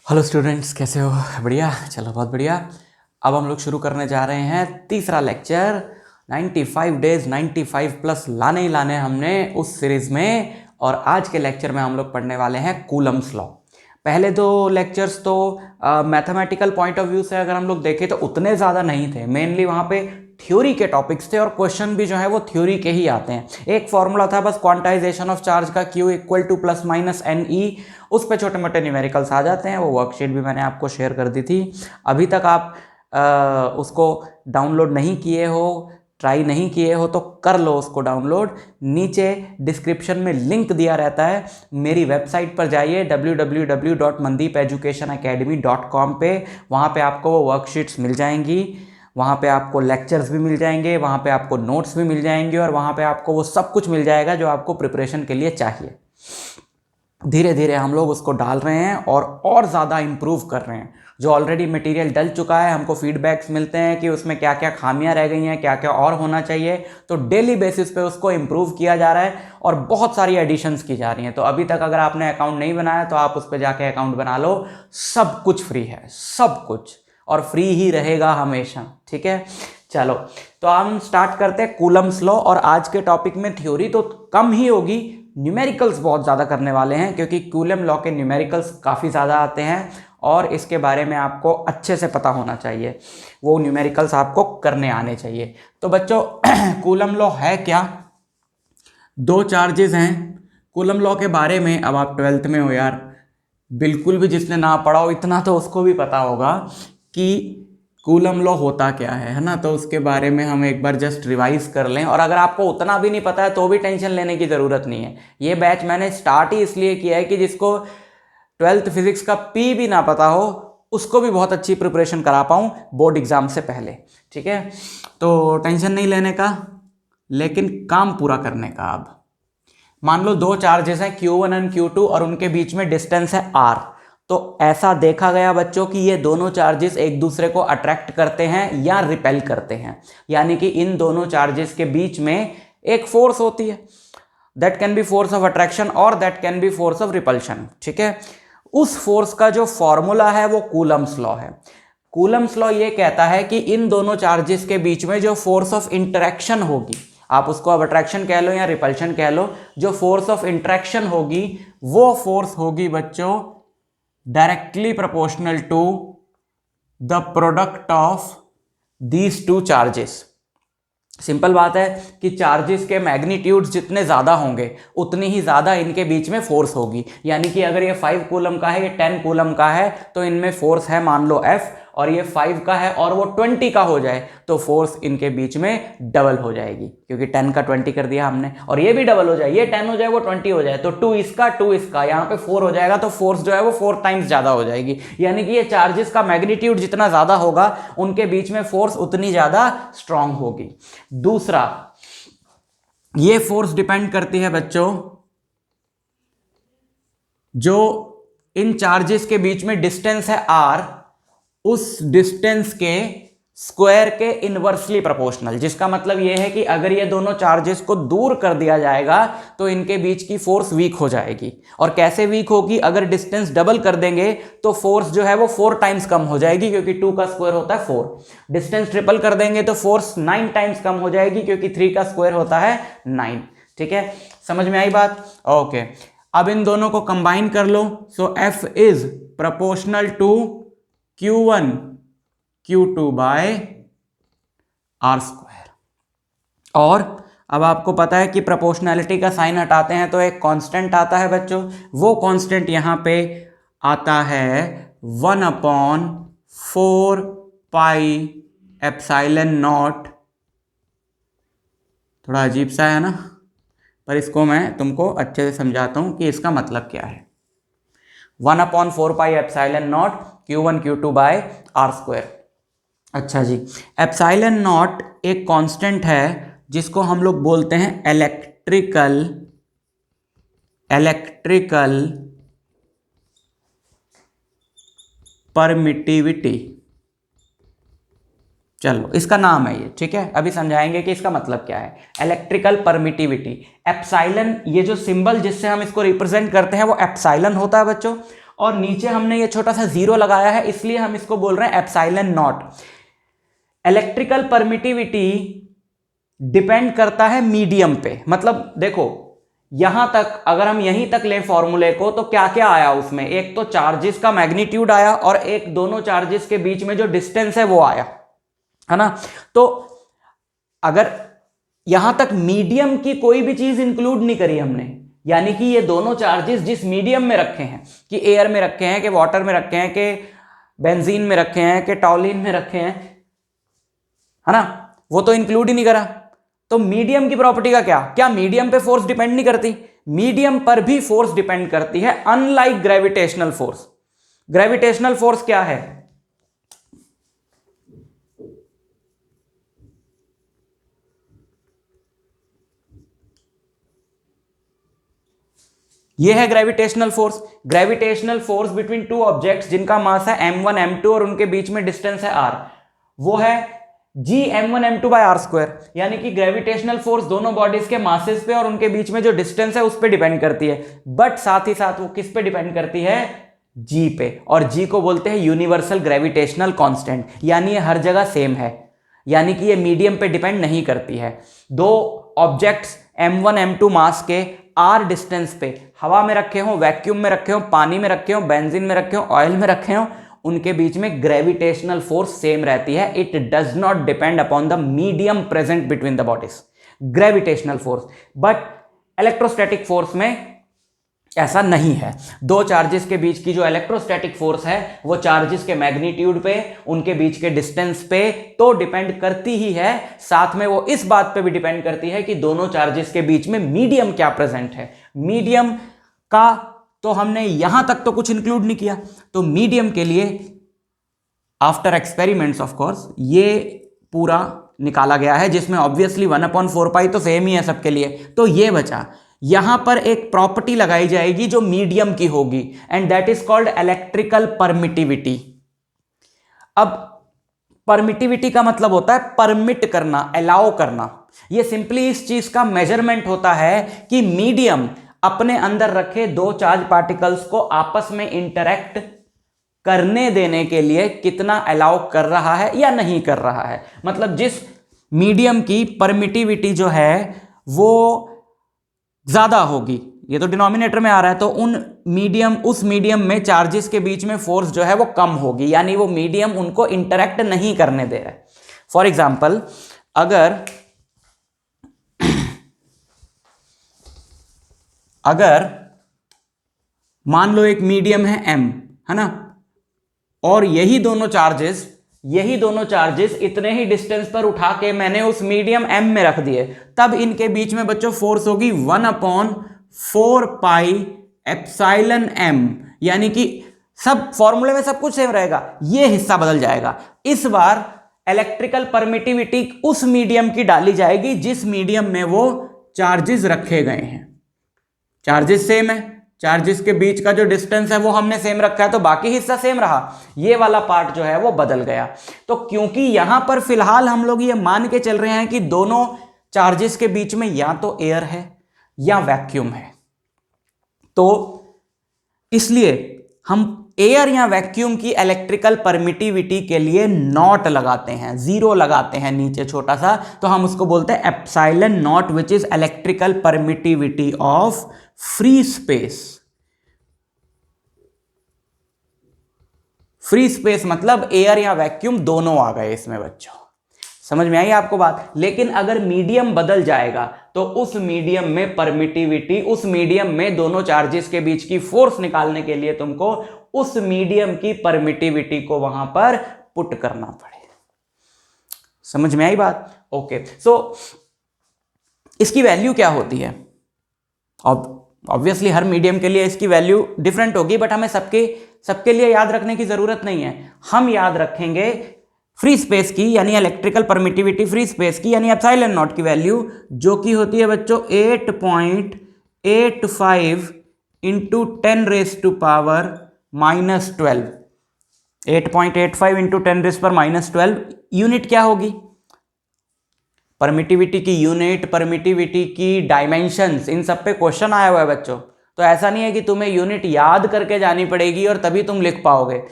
Hello students, कैसे हो? बढ़िया, चलो बहुत बढ़िया। अब हम लोग शुरू करने जा रहे हैं तीसरा लेक्चर। 95 डेज 95 प्लस लाने ही लाने हमने उस सीरीज़ में, और आज के लेक्चर में हम लोग पढ़ने वाले हैं कूलम्स लॉ। पहले दो लेक्चर्स तो मैथमेटिकल पॉइंट ऑफ व्यू से अगर हम लोग देखें तो उतने ज़्यादा नहीं थे। मेनली वहाँ पे थ्योरी के टॉपिक्स थे और क्वेश्चन भी जो है वो थ्योरी के ही आते हैं। एक फॉर्मूला था बस क्वांटाइजेशन ऑफ चार्ज का, Q equal two plus minus NE। उस पे छोटे मोटे न्यूमेरिकल्स आ जाते हैं। वो वर्कशीट भी मैंने आपको शेयर कर दी थी। अभी तक आप उसको डाउनलोड नहीं किए हो, ट्राई नहीं किए हो तो कर लो उसको डाउनलोड। नीचे डिस्क्रिप्शन में लिंक दिया रहता है, मेरी वेबसाइट पर जाइए www.mandeepeducationacademy.com पे। वहाँ पे आपको वो वर्कशीट्स मिल जाएंगी, वहाँ पे आपको लेक्चर्स भी मिल जाएंगे, वहाँ पे आपको नोट्स भी मिल जाएंगे और वहाँ पे आपको वो सब कुछ मिल जाएगा जो आपको प्रिपरेशन के लिए चाहिए। धीरे धीरे हम लोग उसको डाल रहे हैं और ज़्यादा इम्प्रूव कर रहे हैं। जो ऑलरेडी मटेरियल डल चुका है, हमको फीडबैक्स मिलते हैं कि उसमें क्या क्या खामियां रह गई हैं, क्या क्या और होना चाहिए, तो डेली बेसिस पे उसको इम्प्रूव किया जा रहा है और बहुत सारी एडिशंस की जा रही हैं। तो अभी तक अगर आपने अकाउंट नहीं बनाया तो आप उस पर जाके अकाउंट बना लो। सब कुछ फ्री है, सब कुछ, और फ्री ही रहेगा हमेशा। ठीक है, चलो तो हम स्टार्ट करते हैं कूलम्स लॉ। और आज के टॉपिक में थ्योरी तो कम ही होगी, न्यूमेरिकल्स बहुत ज़्यादा करने वाले हैं, क्योंकि कूलम लॉ के न्यूमेरिकल्स काफ़ी ज़्यादा आते हैं और इसके बारे में आपको अच्छे से पता होना चाहिए। वो न्यूमेरिकल्स आपको करने आने चाहिए। तो बच्चों कूलम लॉ है क्या? दो चार्जेस हैं। कूलम लॉ के बारे में अब आप 12th में हो यार, बिल्कुल भी जिसने ना पढ़ा हो इतना तो उसको भी पता होगा कि कूलम लॉ होता क्या है ना। तो उसके बारे में हम एक बार जस्ट रिवाइज कर लें। और अगर आपको उतना भी नहीं पता है तो भी टेंशन लेने की ज़रूरत नहीं है। ये बैच मैंने स्टार्ट ही इसलिए किया है कि जिसको 12th फिजिक्स का P भी ना पता हो उसको भी बहुत अच्छी प्रिपरेशन करा पाऊँ बोर्ड एग्जाम से पहले। ठीक है, तो टेंशन नहीं लेने का, लेकिन काम पूरा करने का। अब मान लो दो चार्जेस हैं Q1 एंड Q2 और उनके बीच में डिस्टेंस है R। तो ऐसा देखा गया बच्चों कि ये दोनों चार्जेस एक दूसरे को अट्रैक्ट करते हैं या रिपेल करते हैं, यानी कि इन दोनों चार्जेस के बीच में एक फोर्स होती है। That can be force of attraction और that can be force of repulsion. ठीक है, उस फोर्स का जो फॉर्मूला है वो कूलम्स लॉ है। कूलम्स लॉ ये कहता है कि इन दोनों चार्जेस के बीच में जो फोर्स ऑफ इंटरेक्शन होगी, आप उसको अब अट्रैक्शन कह लो या रिपल्शन कह लो, जो फोर्स ऑफ इंटरेक्शन होगी वो फोर्स होगी बच्चों directly proportional to the product of these two charges. Simple बात है कि चार्जेस के मैग्नीट्यूड्स जितने ज़्यादा होंगे उतनी ही ज़्यादा इनके बीच में फोर्स होगी। यानी कि अगर ये 5 कूलम का है, ये 10 कूलम का है, तो इनमें फोर्स है मान लो F, और ये 5 का है और वो 20 का हो जाए तो फोर्स इनके बीच में डबल हो जाएगी, क्योंकि 10 का 20 कर दिया हमने। और ये भी डबल हो जाए, ये 10 हो जाए वो 20 हो जाए, तो 2 इसका 2 इसका, यहाँ पे 4 हो जाएगा, तो फोर्स जो है वो 4 टाइम्स ज़्यादा हो जाएगी। यानी कि ये चार्जेस का मैग्नीट्यूड जितना ज़्यादा होगा उनके बीच में फोर्स उतनी ज़्यादा स्ट्रांग होगी। दूसरा, ये फोर्स डिपेंड करती है बच्चों, जो इन चार्जेस के बीच में डिस्टेंस है R, उस डिस्टेंस के स्क्वायर के इनवर्सली प्रोपोर्शनल। जिसका मतलब यह है कि अगर ये दोनों चार्जेस को दूर कर दिया जाएगा तो इनके बीच की फोर्स वीक हो जाएगी। और कैसे वीक होगी? अगर डिस्टेंस डबल कर देंगे तो फोर्स जो है वो 4 टाइम्स कम हो जाएगी, क्योंकि 2 का स्क्वायर होता है 4। डिस्टेंस ट्रिपल कर देंगे तो फोर्स 9 टाइम्स कम हो जाएगी, क्योंकि 3 का स्क्वायर होता है 9। ठीक है, समझ में आई बात? ओके, अब इन दोनों को कंबाइन कर लो। So F is proportional to Q1 Q2 by R square. और अब आपको पता है कि प्रोपोर्शनैलिटी का साइन हटाते हैं तो एक कांस्टेंट आता है बच्चों। वो कांस्टेंट यहां पे आता है 1/4 पाई एप्सिलॉन नॉट। थोड़ा अजीब सा है ना, पर इसको मैं तुमको अच्छे से समझाता हूं कि इसका मतलब क्या है। 1/4 pi epsilon naught Q1 Q2 by R square. अच्छा जी, एप्सिलॉन नॉट एक कांस्टेंट है जिसको हम लोग बोलते हैं इलेक्ट्रिकल परमिटिविटी। चलो, इसका नाम है ये। ठीक है, अभी समझाएंगे कि इसका मतलब क्या है। इलेक्ट्रिकल परमिटिविटी, एप्सिलॉन, ये जो सिंबल जिससे हम इसको रिप्रेजेंट करते हैं वो एप्सिलॉन होता है बच्चों। और नीचे हमने ये छोटा सा जीरो लगाया है, इसलिए हम इसको बोल रहे हैं epsilon not. Electrical permittivity depend करता है मीडियम पे। मतलब देखो यहां तक अगर हम यहीं तक ले फॉर्मूले को, तो क्या क्या आया उसमें, एक तो चार्जेस का मैग्नीट्यूड आया और एक दोनों चार्जेस के बीच में जो डिस्टेंस है वो आया, है ना। तो अगर यहां तक मीडियम की कोई भी चीज इंक्लूड नहीं करी हमने, यानी कि ये दोनों चार्जेस जिस मीडियम में रखे हैं, कि एयर में रखे हैं, कि वाटर में रखे हैं, कि बेंजीन में रखे हैं, कि टॉलिन में रखे हैं, है ना, वो तो इंक्लूड ही नहीं करा। तो मीडियम की प्रॉपर्टी का क्या, क्या मीडियम पे फोर्स डिपेंड नहीं करती? मीडियम पर भी फोर्स डिपेंड करती है, unlike gravitational force. Gravitational force क्या है? ये है gravitational force. Gravitational force between two objects जिनका मास है m1 m2 और उनके बीच में डिस्टेंस है r, वो है g m1 m2 bye r square. यानी कि ग्रेविटेशनल फोर्स दोनों बॉडीज के मासेस पे और उनके बीच में जो डिस्टेंस है उस पे डिपेंड करती है, बट साथ ही साथ वो किस पे डिपेंड करती है? g पे। और g को बोलते हैं यूनिवर्सल ग्रेविटेशनल कांस्टेंट, यानी ये हर जगह सेम है, यानी कि ये मीडियम पे डिपेंड नहीं करती है। दो ऑब्जेक्ट्स m1 m2 मास के r डिस्टेंस पे हवा में रखे हो, वैक्यूम में रखे हो, पानी में रखे हो, बेंजीन में रखे हो, ऑयल में रखे हो, उनके बीच में ग्रेविटेशनल फोर्स सेम रहती है। It does not depend upon the medium present between the bodies, gravitational force. But electrostatic force में ऐसा नहीं है। दो चार्जेस के बीच की जो इलेक्ट्रोस्टैटिक फोर्स है वो चार्जेस के मैग्नीट्यूड पे, उनके बीच के डिस्टेंस पे तो डिपेंड करती ही है, साथ में वो इस बात पे भी डिपेंड करती है कि दोनों चार्जेस के बीच में मीडियम क्या प्रेजेंट है। मीडियम का तो हमने यहां तक तो कुछ इंक्लूड नहीं किया, तो मीडियम के लिए आफ्टर एक्सपेरिमेंट्स ऑफ कोर्स ये पूरा निकाला गया है, जिसमें ऑब्वियसली 1/4 तो सेम ही है सबके लिए। तो ये बचा, यहां पर एक प्रॉपर्टी लगाई जाएगी जो मीडियम की होगी, and that is called electrical permittivity. अब परमिटिविटी का मतलब होता है परमिट करना, अलाउ करना। ये सिंपली इस चीज का मेजरमेंट होता है कि मीडियम अपने अंदर रखे दो चार्ज पार्टिकल्स को आपस में इंटरैक्ट करने देने के लिए कितना अलाउ कर रहा है या नहीं कर रहा है। मतलब जिस मीडियम की परमिटिविटी जो है वो ज्यादा होगी, ये तो डिनोमिनेटर में आ रहा है, तो उस मीडियम में चार्जेस के बीच में फोर्स जो है वो कम होगी, यानी वो मीडियम उनको इंटरैक्ट नहीं करने दे रहा है। फॉर एग्जाम्पल अगर मान लो एक मीडियम है m, है ना, और यही दोनों चार्जेस इतने ही डिस्टेंस पर उठा के मैंने उस मीडियम m में रख दिए, तब इनके बीच में बच्चों फोर्स होगी 1/4 पाई एप्सिलॉन m। यानी कि सब फॉर्मूले में सब कुछ सेम रहेगा, ये हिस्सा बदल जाएगा। इस बार इलेक्ट्रिकल परमिटिविटी उस मीडियम की डाली जाएगी जिस मीडियम में वो चार्जेस रखे गए हैं। चार्जेस सेम है, चार्जेस के बीच का जो डिस्टेंस है वो हमने सेम रखा है, तो बाकी हिस्सा सेम रहा, ये वाला पार्ट जो है वो बदल गया। तो क्योंकि यहां पर फिलहाल हम लोग ये मान के चल रहे हैं कि दोनों चार्जेस के बीच में या तो एयर है या वैक्यूम है, तो इसलिए हम एयर या वैक्यूम की इलेक्ट्रिकल परमिटिविटी के लिए नॉट लगाते हैं, जीरो लगाते हैं नीचे छोटा सा, तो हम उसको बोलते हैं epsilon not, which is electrical permittivity of free space. Free space मतलब एयर या वैक्यूम दोनों आ गए इसमें बच्चों, समझ में आई आपको बात। लेकिन अगर मीडियम बदल जाएगा तो उस मीडियम में परमिटिविटी, उस मीडियम में दोनों चार्जेस के बीच की फोर्स निकालने के लिए तुमको उस मीडियम की परमिटिविटी को वहां पर पुट करना पड़ेगा। समझ में आई बात? ओके, सो इसकी वैल्यू क्या होती है? ऑब्वियसली हर मीडियम के लिए इसकी वैल्यू डिफरेंट होगी, बट हमें सबके लिए याद रखने की जरूरत नहीं है। हम याद रखेंगे फ्री स्पेस की, यानी इलेक्ट्रिकल परमिटिविटी फ्री स्पेस की, यानी एप्सिलॉन नॉट की वैल्यू, जो कि होती है बच्चों 8.85 इंटू 10⁻⁻12। 8.85 इंटू 10⁻⁻12 यूनिट क्या होगी? परमिटिविटी की यूनिट, परमिटिविटी की डायमेंशंस, इन सब पे क्वेश्चन आया हुआ है बच्चों। तो ऐसा नहीं है कि तुम्हें यूनिट याद करके जानी पड़ेगी और तभी तुम लिख पाओगे।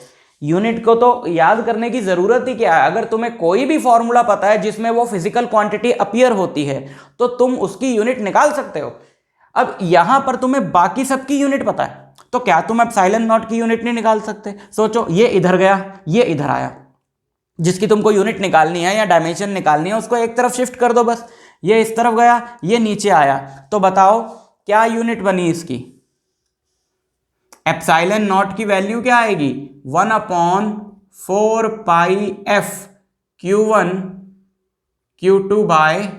यूनिट को तो याद करने की जरूरत ही क्या है, अगर तुम्हें कोई भी फॉर्मूला पता है जिसमें वो फिजिकल क्वांटिटी अपीयर होती है तो तुम उसकी यूनिट निकाल सकते हो। अब यहां पर तुम्हें बाकी सबकी यूनिट पता है तो क्या तुम एप्सिलॉन नॉट की यूनिट नहीं निकाल सकते? सोचो, ये इधर गया, ये इधर आया, जिसकी तुमको यूनिट निकालनी है या डायमेंशन निकालनी है उसको एक तरफ शिफ्ट कर दो बस। ये इस तरफ गया, ये नीचे आया, तो बताओ क्या यूनिट बनी इसकी? एप्सिलॉन नॉट की वैल्यू क्या आएगी? 1/4 pi F Q1 Q2 by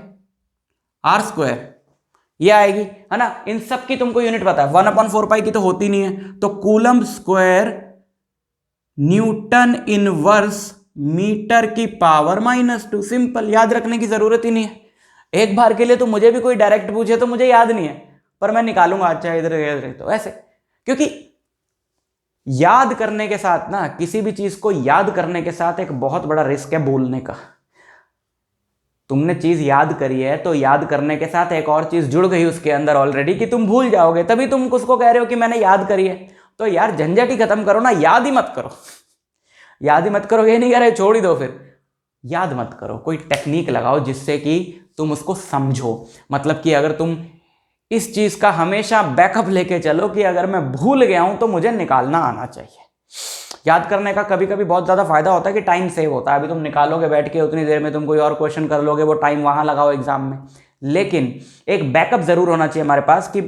R square, ये आएगी, है ना। इन सब की तुमको यूनिट पता है, 1/4 पाई की तो होती नहीं है, तो coulomb square newton inverse metre की पावर -2। सिंपल, याद रखने की जरूरत ही नहीं है। एक बार के लिए तो मुझे भी कोई डायरेक्ट पूछे तो मुझे याद नहीं है, पर मैं निकालूंगा, अच्छा इधर तो ऐसे, क्योंकि याद करने के साथ ना, किसी भी चीज को याद करने के साथ एक बहुत बड़ा रिस्क है बोलने का। तुमने चीज याद करी है तो याद करने के साथ एक और चीज जुड़ गई उसके अंदर ऑलरेडी कि तुम भूल जाओगे, तभी तुम उसको कह रहे हो कि मैंने याद करी है। तो यार झंझट ही खत्म करो ना, याद ही मत करो। याद ही मत करो ये नहीं कह रहे छोड़ ही दो, फिर याद मत करो, कोई टेक्निक लगाओ जिससे कि तुम उसको समझो। मतलब कि अगर तुम इस चीज का हमेशा बैकअप लेके चलो कि अगर मैं भूल गया हूं तो मुझे निकालना आना चाहिए। याद करने का कभी कभी बहुत ज्यादा फायदा होता है कि टाइम सेव होता है। अभी तुम निकालोगे बैठ के, उतनी देर में तुम कोई और क्वेश्चन कर लोगे, वो टाइम वहां लगाओ एग्जाम में। लेकिन एक बैकअप जरूर होना चाहिए हमारे पास कि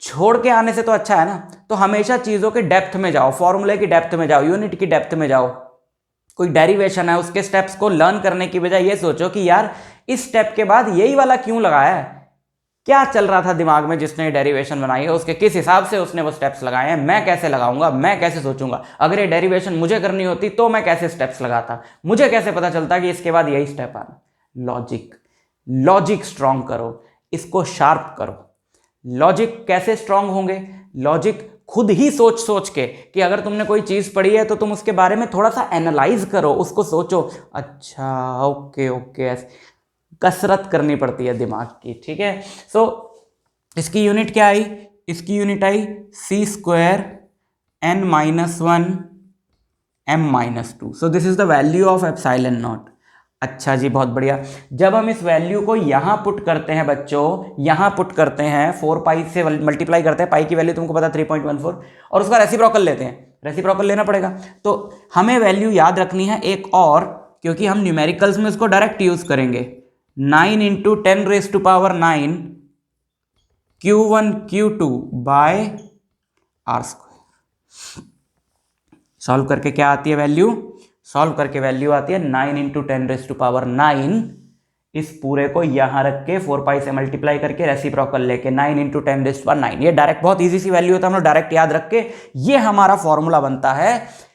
छोड़ के आने से तो अच्छा है ना। तो हमेशा चीजों के डेप्थ में जाओ, फॉर्मूले की डेप्थ में जाओ, यूनिट की डेप्थ में जाओ। कोई डेरिवेशन है उसके स्टेप्स को लर्न करने की बजाय ये सोचो कि यार इस स्टेप के बाद यही वाला क्यों लगाया है, क्या चल रहा था दिमाग में जिसने डेरिवेशन बनाई है, उसके किस हिसाब से उसने वो स्टेप्स लगाए हैं, मैं कैसे लगाऊंगा, मैं कैसे सोचूंगा। अगर ये डेरिवेशन मुझे करनी होती तो मैं कैसे स्टेप्स लगाता, मुझे कैसे पता चलता कि इसके बाद यही स्टेप आना। लॉजिक स्ट्रांग करो, इसको शार्प करो। लॉजिक कैसे स्ट्रांग होंगे? लॉजिक खुद ही सोच सोच के, कि अगर तुमने कोई चीज पढ़ी है तो तुम उसके बारे में थोड़ा सा एनालाइज करो, उसको सोचो, अच्छा ओके ऐसे कसरत करनी पड़ती है दिमाग की, ठीक है। सो इसकी यूनिट क्या आई? इसकी unit I c² n-1 m-2। So this is the value of epsilon not. अच्छा जी, बहुत बढ़िया। जब हम इस वैल्यू को यहां पुट करते हैं बच्चों, यहां पुट करते हैं, 4 पाई से मल्टीप्लाई करते हैं, पाई की वैल्यू तुमको पता 3.14, और उसका रेसिप्रोकल लेते हैं, रेसिप्रोकल लेना पड़ेगा। तो हमें वैल्यू याद रखनी है एक और, क्योंकि हम न्यूमेरिकल्स में इसको डायरेक्ट यूज करेंगे। 9 × 10⁻⁹ Q1 Q2 by R square. Solve करके क्या आती है वैल्यू? सॉल्व करके वैल्यू आती है 9 × 10⁹। इस पूरे को यहां रख के 4 पाई से मल्टीप्लाई करके रेसिप्रोकल लेके 9 × 10⁹। ये डायरेक्ट बहुत इजी सी वैल्यू होता है, हम लोग डायरेक्ट याद रख के ये हमारा फॉर्मूला बनता है।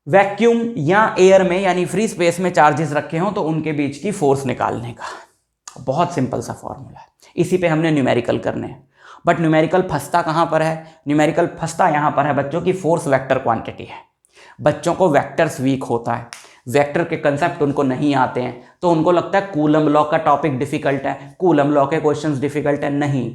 वैक्यूम या एयर में यानी फ्री स्पेस में चार्जेस रखे हों तो उनके बीच की फोर्स निकालने का बहुत सिंपल सा फॉर्मूला है। इसी पे हमने न्यूमेरिकल करने हैं। बट न्यूमेरिकल फंसता कहां पर है? न्यूमेरिकल फंसता यहां पर है बच्चों की फोर्स वेक्टर क्वांटिटी है। बच्चों को वेक्टर्स वीक होता है, वेक्टर के कंसेप्ट उनको नहीं आते हैं, तो उनको लगता है कूलम लॉ का टॉपिक डिफिकल्ट है, कूलम लॉ के क्वेश्चंस डिफिकल्ट है। नहीं,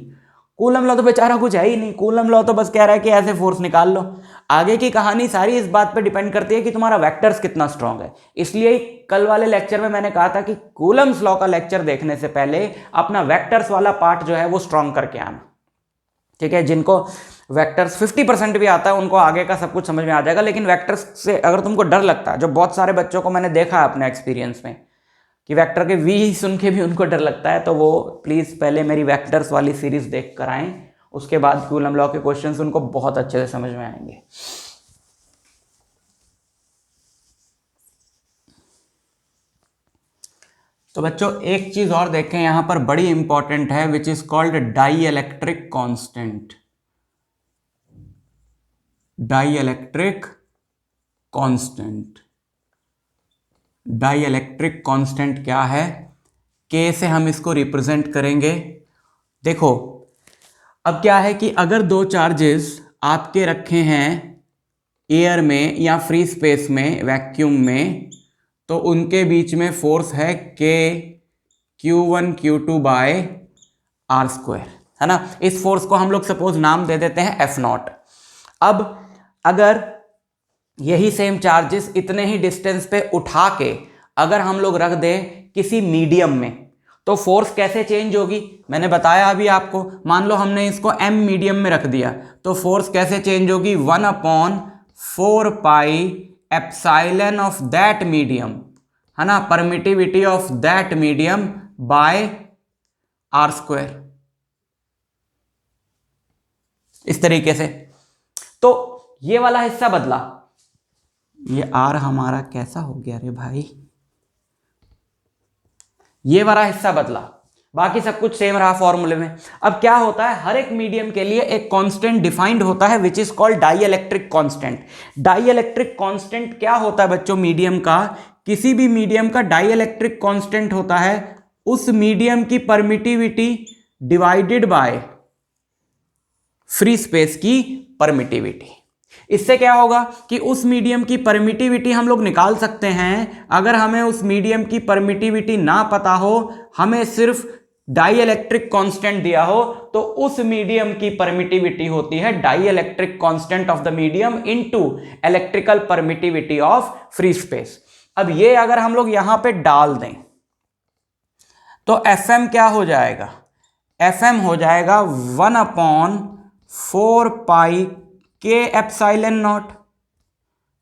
कूलम लॉ तो बेचारा कुछ है ही नहीं। कूलम लॉ तो बस कह रहा है कि ऐसे फोर्स निकाल लो। आगे की कहानी सारी इस बात पे डिपेंड करती है कि तुम्हारा वेक्टर्स कितना स्ट्रांग है। इसलिए कल वाले लेक्चर में मैंने कहा था कि कूलम्स लॉ का लेक्चर देखने से पहले अपना वेक्टर्स वाला पार्ट जो है वो स्ट्रांग करके आना, ठीक है। जिनको वेक्टर्स 50% भी आता है उनको आगे का सब कुछ समझ में आ जाएगा। लेकिन वेक्टर्स से अगर तुमको डर लगता है, जो बहुत सारे बच्चों को मैंने देखा है अपने एक्सपीरियंस में कि वेक्टर के वी सुन के भी उनको डर लगता है, तो वो प्लीज़ पहले मेरी वेक्टर्स वाली सीरीज देख कर आएँ, उसके बाद कूलम लॉ के क्वेश्चंस उनको बहुत अच्छे से समझ में आएंगे। तो बच्चों एक चीज और देखें यहां पर, बड़ी इंपॉर्टेंट है, which is called dielectric constant. Dielectric constant, dielectric constant क्या है? के से हम इसको रिप्रेजेंट करेंगे। देखो अब क्या है कि अगर दो चार्जेस आपके रखे हैं एयर में या फ्री स्पेस में, वैक्यूम में, तो उनके बीच में फोर्स है के Q1 Q2 by R square, है ना। इस फोर्स को हम लोग सपोज नाम दे देते हैं F0। अब अगर यही सेम चार्जेस इतने ही डिस्टेंस पे उठा के अगर हम लोग रख दें किसी मीडियम में, तो फोर्स कैसे चेंज होगी, मैंने बताया अभी आपको। मान लो हमने इसको m मीडियम में रख दिया, तो फोर्स कैसे चेंज होगी, 1/4 pi epsilon of that medium, है ना, permittivity of that medium by r², इस तरीके से। तो ये वाला हिस्सा बदला, ये r हमारा कैसा हो गया रे भाई, ये वाला हिस्सा बदला, बाकी सब कुछ सेम रहा फॉर्मूले में। अब क्या होता है, हर एक मीडियम के लिए एक कांस्टेंट डिफाइंड होता है which is called dielectric constant. Dielectric constant क्या होता है बच्चों, मीडियम का, किसी भी मीडियम का डाइइलेक्ट्रिक कांस्टेंट होता है उस मीडियम की permittivity divided by free space की परमिटिविटी। इससे क्या होगा कि उस मीडियम की परमिटिविटी हम लोग निकाल सकते हैं। अगर हमें उस मीडियम की परमिटिविटी ना पता हो, हमें सिर्फ डाइइलेक्ट्रिक कांस्टेंट दिया हो, तो उस मीडियम की परमिटिविटी होती है dielectric constant of the medium into electrical permittivity of free space. अब ये अगर हम लोग यहां पे डाल दें तो Fm क्या हो जाएगा, Fm हो जाएगा 1/4 पाई के एप्सिलॉन नॉट,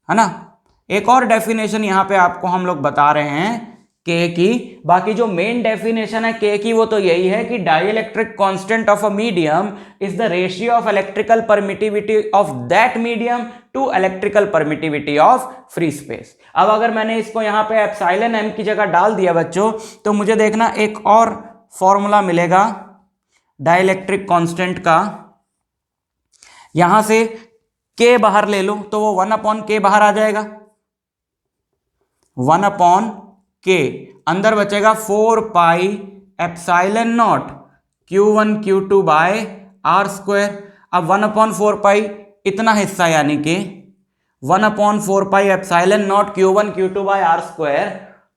है ना। एक और डेफिनेशन यहां पे आपको हम लोग बता रहे हैं के की, बाकी जो मेन डेफिनेशन है के की वो तो यही है कि dielectric constant of a medium is the ratio of electrical permittivity of that medium to electrical permittivity of free space. अब अगर मैंने इसको यहां पे एप्सिलॉन m की जगह डाल दिया बच्चों, तो मुझे देखना एक और फॉर्मूला मिलेगा डाइइलेक्ट्रिक कांस्टेंट का। यहां से k बाहर ले लो तो वो 1/k बाहर आ जाएगा, 1/k, अंदर बचेगा 4 पाई epsilon naught Q1 Q2 bye r²। अब 1/4 पाई इतना हिस्सा, यानी कि 1/4 pi epsilon naught Q1 Q2 bye r²,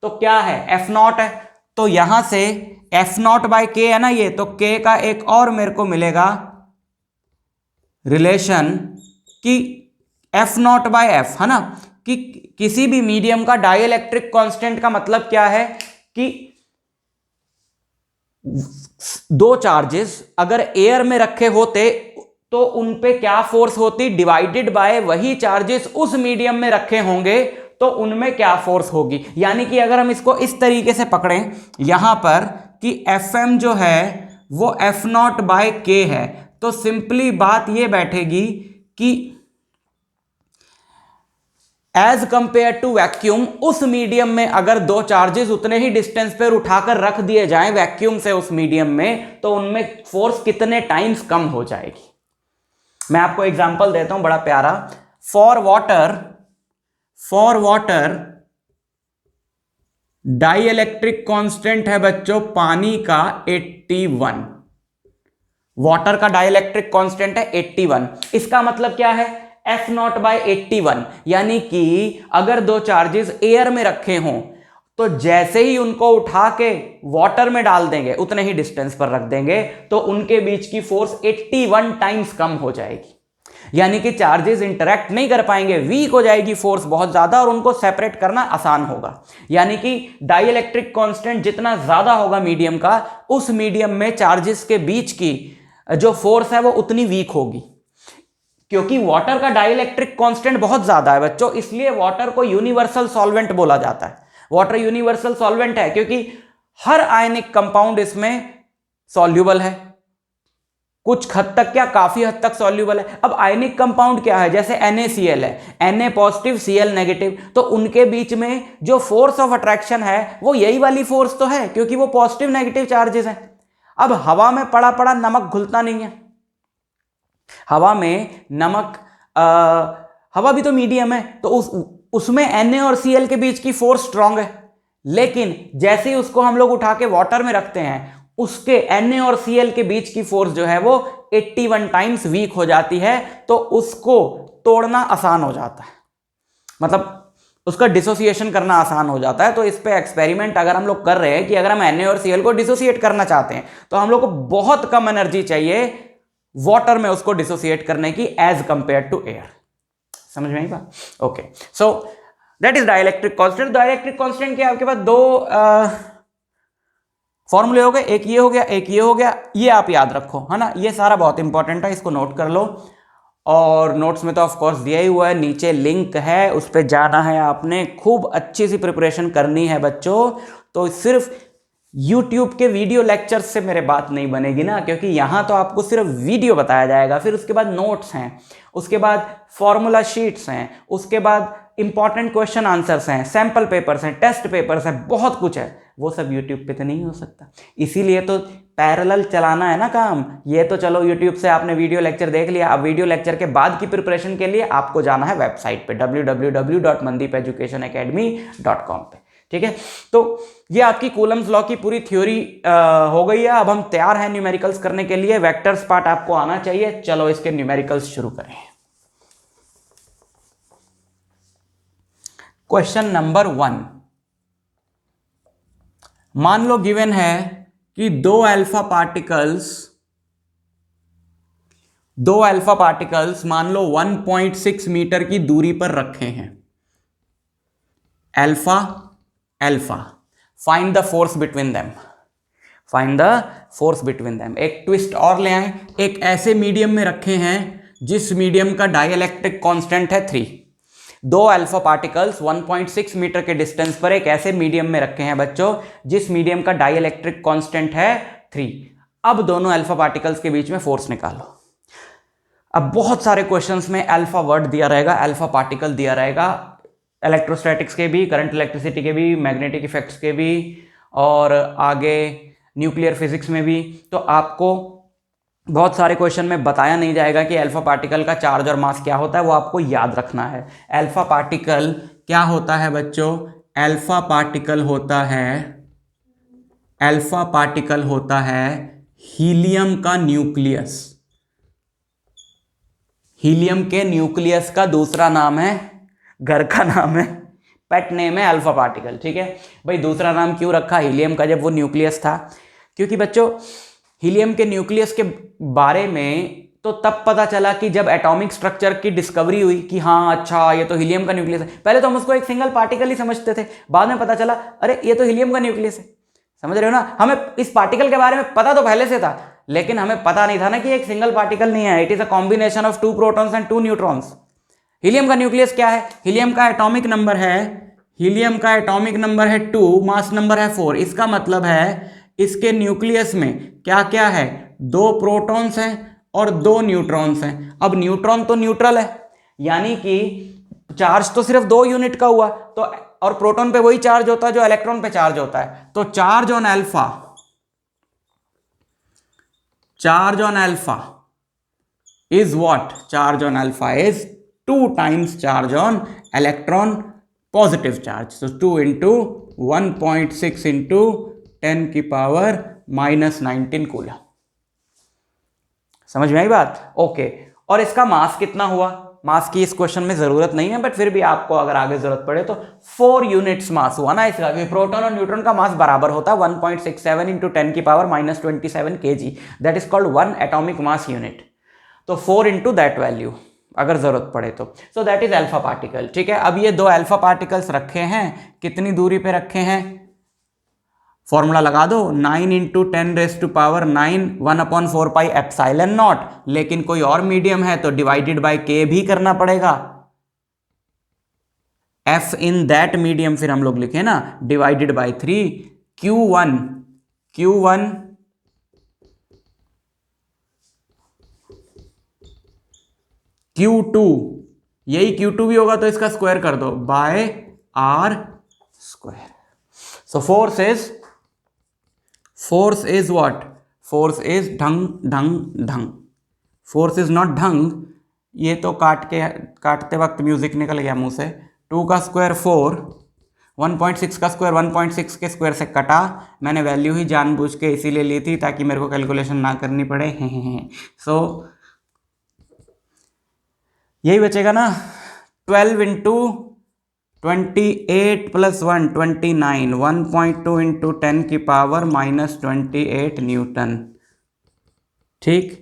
तो क्या है, F0 है। तो यहां से F0 बाय k है ना ये, तो k का एक और मेरे को मिलेगा रिलेशन कि F0 बाय f, है ना, कि किसी भी मीडियम का डाइइलेक्ट्रिक कांस्टेंट का मतलब क्या है कि दो चार्जेस अगर एयर में रखे होते तो उन पे क्या फोर्स होती, डिवाइडेड बाय वही चार्जेस उस मीडियम में रखे होंगे तो उनमें क्या फोर्स होगी। यानी कि अगर हम इसको इस तरीके से पकड़ें यहां पर कि Fm जो है वो F0 बाय k है, तो सिंपली बात ये बैठेगी कि एज कंपेयर टू वैक्यूम, उस मीडियम में अगर दो चार्जेस उतने ही डिस्टेंस पर उठाकर रख दिए जाएं वैक्यूम से उस मीडियम में, तो उनमें फोर्स कितने टाइम्स कम हो जाएगी। मैं आपको एग्जांपल देता हूं बड़ा प्यारा। फॉर वाटर डाइइलेक्ट्रिक कांस्टेंट है बच्चों पानी का 81, वाटर का डाइइलेक्ट्रिक कांस्टेंट है 81। इसका मतलब क्या है, F0 बाय 81, यानी कि अगर दो चार्जेस एयर में रखे हों तो जैसे ही उनको उठा के वाटर में डाल देंगे, उतने ही डिस्टेंस पर रख देंगे, तो उनके बीच की फोर्स 81 टाइम्स कम हो जाएगी। यानी कि चार्जेस इंटरैक्ट नहीं कर पाएंगे, वीक हो जाएगी फोर्स बहुत ज्यादा, और उनको सेपरेट करना आसान होगा। यानी कि डाइइलेक्ट्रिक कांस्टेंट जितना ज्यादा होगा मीडियम का, उस मीडियम में चार्जेस के बीच की जो फोर्स है वो उतनी वीक होगी। क्योंकि वाटर का डाइइलेक्ट्रिक कांस्टेंट बहुत ज्यादा है बच्चों, इसलिए वाटर को यूनिवर्सल सॉल्वेंट बोला जाता है। वाटर यूनिवर्सल सॉल्वेंट है क्योंकि हर आयनिक कंपाउंड इसमें सॉल्यूबल है, कुछ हद तक क्या, काफी हद तक सॉल्यूबल है। अब आयनिक कंपाउंड क्या है, जैसे NaCl है, Na पॉजिटिव Cl नेगेटिव, तो उनके बीच में जो फोर्स ऑफ अट्रैक्शन है वो यही वाली फोर्स तो है, क्योंकि वो पॉजिटिव नेगेटिव चार्जेस हैं। अब हवा में पड़ा पड़ा नमक घुलता नहीं है, हवा में नमक हवा भी तो मीडियम है, तो उसमें Na और Cl के बीच की फोर्स स्ट्रांग है। लेकिन जैसे ही उसको हम लोग उठा के वाटर में रखते हैं, उसके Na और Cl के बीच की फोर्स जो है वो 81 टाइम्स वीक हो जाती है, तो उसको तोड़ना आसान हो जाता है। मतलब उसका डिसोसिएशन करना आसान हो जाता है। तो इस पे एक्सपेरिमेंट अगर हम लोग कर रहे हैं कि अगर हम Na और Cl को डिसोसिएट करना चाहते हैं तो हम लोग को बहुत कम एनर्जी चाहिए वाटर में उसको डिसोसिएट करने की एज कंपेयर टू एयर। समझ में आई बात? Okay, so that is dielectric constant. Dielectric constant के आपके पास दो फॉर्मूले हो गए, एक ये हो गया, एक ये हो गया। ये आप याद रखो, है ना, ये सारा बहुत इंपॉर्टेंट है, इसको नोट कर लो। और नोट्स में तो ऑफ कोर्स दिया ही हुआ है, नीचे लिंक है, उस पर जाना है आपने। खूब अच्छी सी प्रिपरेशन करनी है बच्चों। तो सिर्फ YouTube के वीडियो लेक्चर्स से मेरे बात नहीं बनेगी ना, क्योंकि यहां तो आपको सिर्फ वीडियो बताया जाएगा, फिर उसके बाद नोट्स हैं, उसके बाद फॉर्मूला शीट्स हैं, उसके बाद इंपॉर्टेंट क्वेश्चन आंसर्स हैं, सैंपल पेपर्स हैं, टेस्ट पेपर्स हैं, बहुत कुछ है। वो सब YouTube पे तो नहीं हो सकता, इसीलिए तो पैरेलल चलाना है ना काम। ये तो चलो YouTube से आपने वीडियो लेक्चर देख लिया, अब वीडियो लेक्चर के बाद की प्रिपरेशन के लिए आपको जाना है वेबसाइट पे www.mandeepeducationacademy.com पे। ठीक है, तो ये आपकी कूलम्स लॉ की पूरी थ्योरी हो गई है। अब हम तैयार हैं न्यूमेरिकल्स करने के लिए। वेक्टर्स पार्ट आपको आना चाहिए। चलो इसके न्यूमेरिकल्स शुरू करें। क्वेश्चन नंबर 1, मान लो गिवन है कि दो अल्फा पार्टिकल्स मान लो 1.6 मीटर की दूरी पर रखे हैं। Alpha find the force between them. एक ट्विस्ट और ले आए, एक ऐसे मीडियम में रखे हैं जिस मीडियम का डाइलेक्ट्रिक कांस्टेंट है 3। दो अल्फा पार्टिकल्स 1.6 मीटर के डिस्टेंस पर एक ऐसे मीडियम में रखे हैं बच्चों जिस मीडियम का डाइलेक्ट्रिक कांस्टेंट है 3। अब दोनों अल्फा पार्टिकल्स के बीच में फोर्स निकालो। अब बहुत सारे क्वेश्चंस में अल्फा वर्ड दिया रहेगा, अल्फा पार्टिकल दिया रहेगा, इलेक्ट्रोस्टैटिक्स के भी, करंट इलेक्ट्रिसिटी के भी, मैग्नेटिक इफेक्ट्स के भी, और आगे न्यूक्लियर फिजिक्स में भी। तो आपको बहुत सारे क्वेश्चन में बताया नहीं जाएगा कि अल्फा पार्टिकल का चार्ज और मास क्या होता है, वो आपको याद रखना है। अल्फा पार्टिकल क्या होता है बच्चों? अल्फा पार्टिकल होता है हीलियम का न्यूक्लियस। हीलियम के न्यूक्लियस का दूसरा नाम है, घर का नाम है, पेट नेम है अल्फा पार्टिकल। ठीक है भाई, दूसरा नाम क्यों रखा हीलियम का जब वो न्यूक्लियस था? क्योंकि बच्चों हीलियम के न्यूक्लियस के बारे में तो तब पता चला कि जब एटॉमिक स्ट्रक्चर की डिस्कवरी हुई कि हाँ अच्छा ये तो हीलियम का न्यूक्लियस है। पहले तो हम उसको एक सिंगल पार्टिकल ही समझते थे, बाद में पता चला अरे ये तो हीलियम का न्यूक्लियस है। समझ रहे हो ना? हमें इस पार्टिकल के बारे में पता तो पहले से था, लेकिन हमें पता नहीं था ना कि एक सिंगल पार्टिकल नहीं है, it is a combination of 2 protons and 2 neutrons. Helium का न्यूक्लियस क्या है? हीलियम का एटॉमिक नंबर है 2, मास नंबर है 4। इसका मतलब है इसके न्यूक्लियस में क्या क्या है? 2 प्रोटॉन्स हैं और 2 न्यूट्रॉन्स हैं। अब न्यूट्रॉन तो न्यूट्रल है, यानी कि चार्ज तो सिर्फ 2 यूनिट का हुआ, तो और प्रोटॉन पे वही चार्ज होता है जो इलेक्ट्रॉन पे चार्ज होता है। तो charge on alpha is what? Charge on alpha is 2 times charge on electron, positive charge. so 2 into 1.6 into 10 की पावर -19 कूलम। समझ में आई बात? ओके, और इसका मास कितना हुआ? मास की इस क्वेश्चन में जरूरत नहीं है, बट फिर भी आपको अगर आगे जरूरत पड़े तो 4 यूनिट्स मास हुआ ना इसका, क्योंकि प्रोटॉन और न्यूट्रॉन का मास बराबर होता है 1.67 into 10 की power -27 kg। That is called 1 atomic mass unit. तो 4 into दैट वैल्यू अगर जरूरत पड़े तो। So that is alpha particle. ठीक है, अब ये 2 अल्फा पार्टिकल्स रखे हैं, कितनी दूरी पे रखे हैं? फॉर्मूला लगा दो, 9 into 10⁻⁹ 1/4 पाई एप्सिलॉन नॉट। लेकिन कोई और मीडियम है तो डिवाइडेड बाय k भी करना पड़ेगा। f इन दैट मीडियम फिर हम लोग लिखे ना, डिवाइडेड बाय 3 Q1 Q2, यही Q2 भी होगा तो इसका स्क्वायर कर दो, by r square. So force is what? Force is ढंग। फोर्स इज नॉट ढंग, ये तो काटते वक्त म्यूजिक निकल गया मुंह से। 2 का स्क्वायर 4, 1.6 का स्क्वायर 1.6 के स्क्वायर से कटा। मैंने वैल्यू ही जानबूझ के इसीलिए ली थी ताकि मेरे को कैलकुलेशन ना करनी पड़े। सो यही बचेगा ना, 12 into 28 + 1 29, 1.2 इंटू 10 की पावर -28 न्यूटन। ठीक,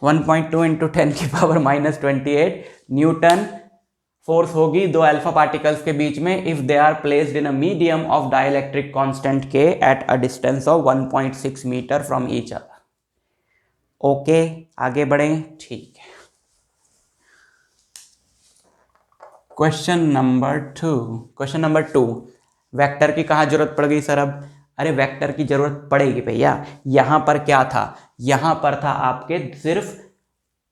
1.2 इंटू 10 की पावर -28 न्यूटन फोर्स होगी दो अल्फा पार्टिकल्स के बीच में if they are placed in a medium of dielectric constant K at a distance of 1.6 metre from each other. Okay, आगे बढ़ें। ठीक है, क्वेश्चन नंबर 2, वेक्टर की कहाँ जरूरत पड़ गई सर अब? अरे वेक्टर की जरूरत पड़ेगी भैया। यहां पर क्या था? यहां पर था आपके सिर्फ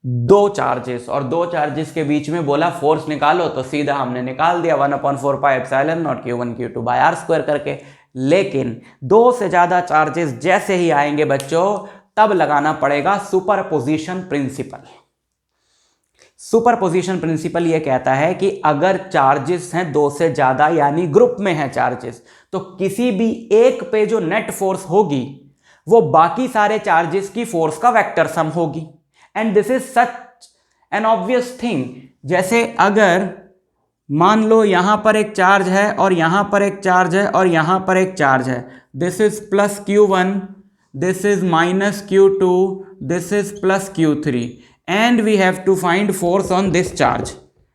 दो चार्जेस, और दो चार्जेस के बीच में बोला फोर्स निकालो, तो सीधा हमने निकाल दिया 1/4πε0 Q1 Q2 बाय r² करके। लेकिन दो से ज्यादा चार्जेस जैसे ही आएंगे बच्चों, तब लगाना पड़ेगा सुपरपोजिशन प्रिंसिपल। सुपरपोजिशन प्रिंसिपल यह कहता है कि अगर चार्जेस हैं दो से ज्यादा, यानी ग्रुप में हैं चार्जेस, तो किसी भी एक पे जो नेट फोर्स होगी वो बाकी सारे चार्जेस की फोर्स का वेक्टर सम होगी। And this is such an obvious thing. जैसे अगर मान लो यहां पर एक चार्ज है और यहां पर एक चार्ज है और यहां पर एक चार्ज है, this is +Q1, this is -Q2, this is +Q3 and we have to find force on this charge.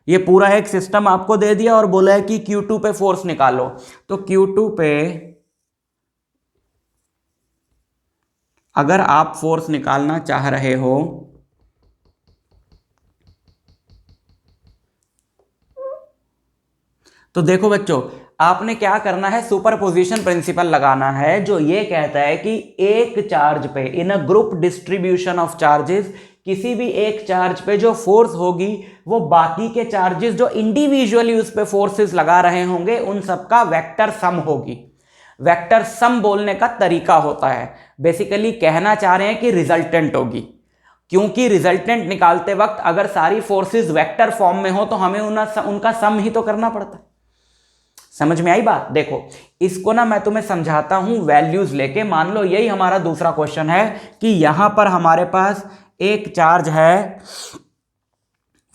ये पूरा एक सिस्टम आपको दे दिया और बोला है कि Q2 पे फोर्स निकालो। तो Q2 पे अगर आप फोर्स निकालना चाह रहे हो तो देखो बच्चों, आपने क्या करना है, सुपरपोजिशन प्रिंसिपल लगाना है, जो ये कहता है कि एक चार्ज पे in a group distribution of charges, किसी भी एक चार्ज पे जो फोर्स होगी वो बाकी के चार्जेस जो इंडिविजुअली उस पे फोर्सेस लगा रहे होंगे उन सबका वेक्टर सम होगी। वेक्टर सम बोलने का तरीका होता है, बेसिकली कहना चाह रहे हैं कि रिजल्टेंट होगी, क्योंकि रिजल्टेंट निकालते वक्त अगर सारी फोर्सेस वेक्टर फॉर्म में हो तो हमें उनका सम ही तो करना पड़ता है। समझ में आई बात? देखो इसको ना मैं तुम्हें समझाता हूं वैल्यूज लेके। मान लो यही हमारा दूसरा क्वेश्चन है कि यहां पर हमारे पास एक चार्ज है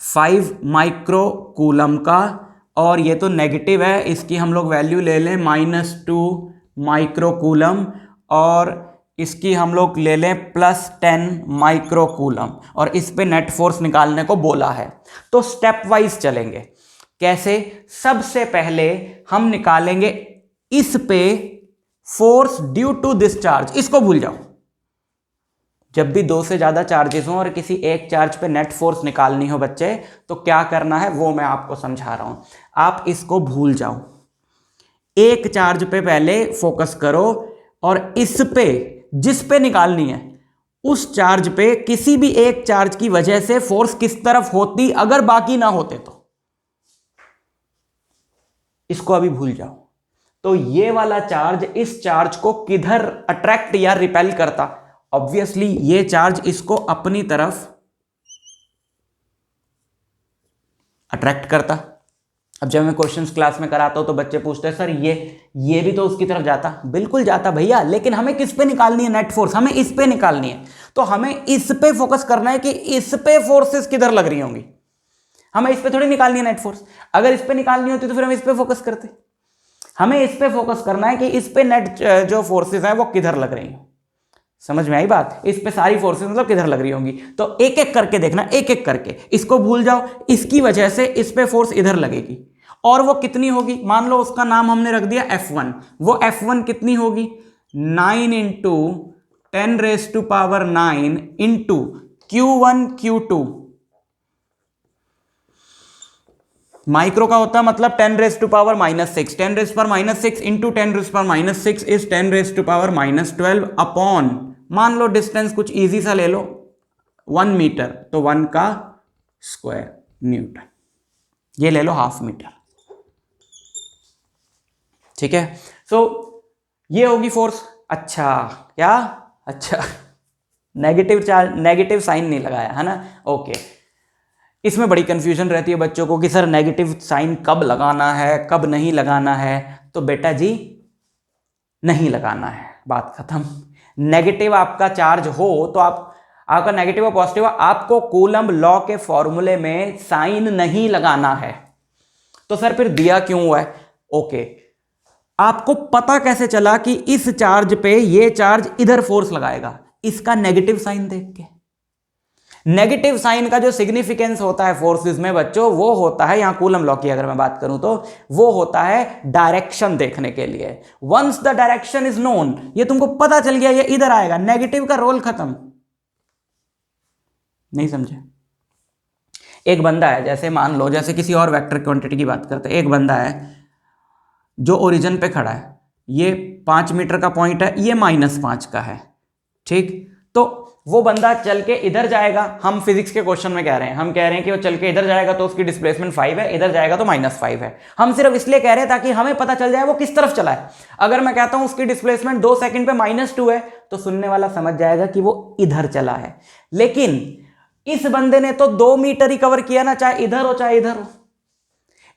5 माइक्रो कूलम का, और ये तो नेगेटिव है, इसकी हम लोग वैल्यू ले लें -2 माइक्रो कूलम, और इसकी हम लोग ले लें +10 माइक्रो कूलम, और इस पे नेट फोर्स निकालने को बोला है। तो स्टेप वाइज चलेंगे। कैसे? सबसे पहले हम निकालेंगे इस पे force due to this charge. इसको भूल जाओ, जब भी दो से ज्यादा चार्जेस हों और किसी एक चार्ज पे नेट फोर्स निकालनी हो बच्चे, तो क्या करना है वो मैं आपको समझा रहा हूं। आप इसको भूल जाओ, एक चार्ज पे पहले फोकस करो, और इस पे जिस पे निकालनी है उस चार्ज पे किसी भी एक चार्ज की वजह से फोर्स किस तरफ होती अगर बाकी ना होते तो, इसको अभी भूल जाओ। तो ये वाला चार्ज इस चार्ज को किधर अट्रैक्ट या रिपेल करता? ऑब्वियसली ये चार्ज इसको अपनी तरफ अट्रैक्ट करता। अब जब मैं क्वेश्चंस क्लास में कराता हूं तो बच्चे पूछते हैं सर ये भी तो उसकी तरफ जाता। बिल्कुल जाता भैया, लेकिन हमें किस पे निकालनी है नेट फोर्स? हमें इस पे निकालनी है। तो हमें इस पे फोकस करना है कि इस पे फोर्सेस किधर लग रही होंगी, हमें इस पे थोड़ी निकालनी है नेट फोर्स। अगर इस पे निकालनी होती तो फिर हम इस पे फोकस करते। हमें इस पे फोकस करना है कि इस पे नेट जो फोर्सेस हैं वो किधर लग रही हैं। समझ में आई बात? इस पे सारी फोर्सेस मतलब किधर लग रही होंगी। तो एक एक करके देखना, एक एक करके। इसको भूल जाओ, इसकी वजह से इस पे फोर्स इधर लगेगी, और वो कितनी होगी? मान लो उसका नाम हमने रख दिया F1। वो F1 कितनी होगी? 9 into 10⁻⁹ into Q1 Q2। Micro का होता है मतलब 10⁻⁻6, 10⁻⁻6 इंटू 10⁻⁻6 इज 10⁻⁻12 अपॉन, मान लो डिस्टेंस कुछ इजी सा ले लो 1 मीटर, तो 1 का स्क्वायर न्यूटन, ये ले लो ½ मीटर। ठीक है, सो ये होगी फोर्स। अच्छा क्या? अच्छा नेगेटिव चार्ज, नेगेटिव साइन नहीं लगाया है ना? ओके। इसमें बड़ी कंफ्यूजन रहती है बच्चों को कि सर नेगेटिव साइन कब लगाना है, कब नहीं लगाना है। तो बेटा जी नहीं लगाना है, बात खत्म। नेगेटिव आपका चार्ज हो तो आपका नेगेटिव और पॉजिटिव, आपको कूलम्ब लॉ के फॉर्मूले में साइन नहीं लगाना है। तो सर फिर दिया क्यों हुआ है? ओके, आपको पता कैसे चला कि इस चार्ज पे ये चार्ज इधर फोर्स लगाएगा? इसका नेगेटिव साइन देख के। नेगेटिव साइन का जो सिग्निफिकेंस होता है फोर्सेस में बच्चों, वो होता है, यहां कूलम लॉ की अगर मैं बात करूं तो वो होता है डायरेक्शन देखने के लिए। Once the direction is known, ये तुमको पता चल गया ये इधर आएगा, नेगेटिव का रोल खत्म। नहीं समझे? एक बंदा है, जैसे मान लो, जैसे किसी और वेक्टर क्वांटिटी की बात करते हैं, एक बंदा है जो ओरिजिन पे खड़ा है, ये 5 मीटर का पॉइंट है, ये -5 का है, ठीक? तो वो बंदा चल के इधर जाएगा, हम फिजिक्स के क्वेश्चन में कह रहे हैं, हम कह रहे हैं कि वो चल के इधर जाएगा तो उसकी डिस्प्लेसमेंट 5 है, इधर जाएगा तो -5 है। हम सिर्फ इसलिए कह रहे हैं ताकि हमें पता चल जाए वो किस तरफ चला है। अगर मैं कहता हूं उसकी डिस्प्लेसमेंट 2 सेकंड पे -2 है, तो सुनने वाला समझ जाएगा कि वो इधर चला है। लेकिन इस बंदे ने तो 2 मीटर ही कवर किया ना, चाहे इधर हो चाहे इधर हो।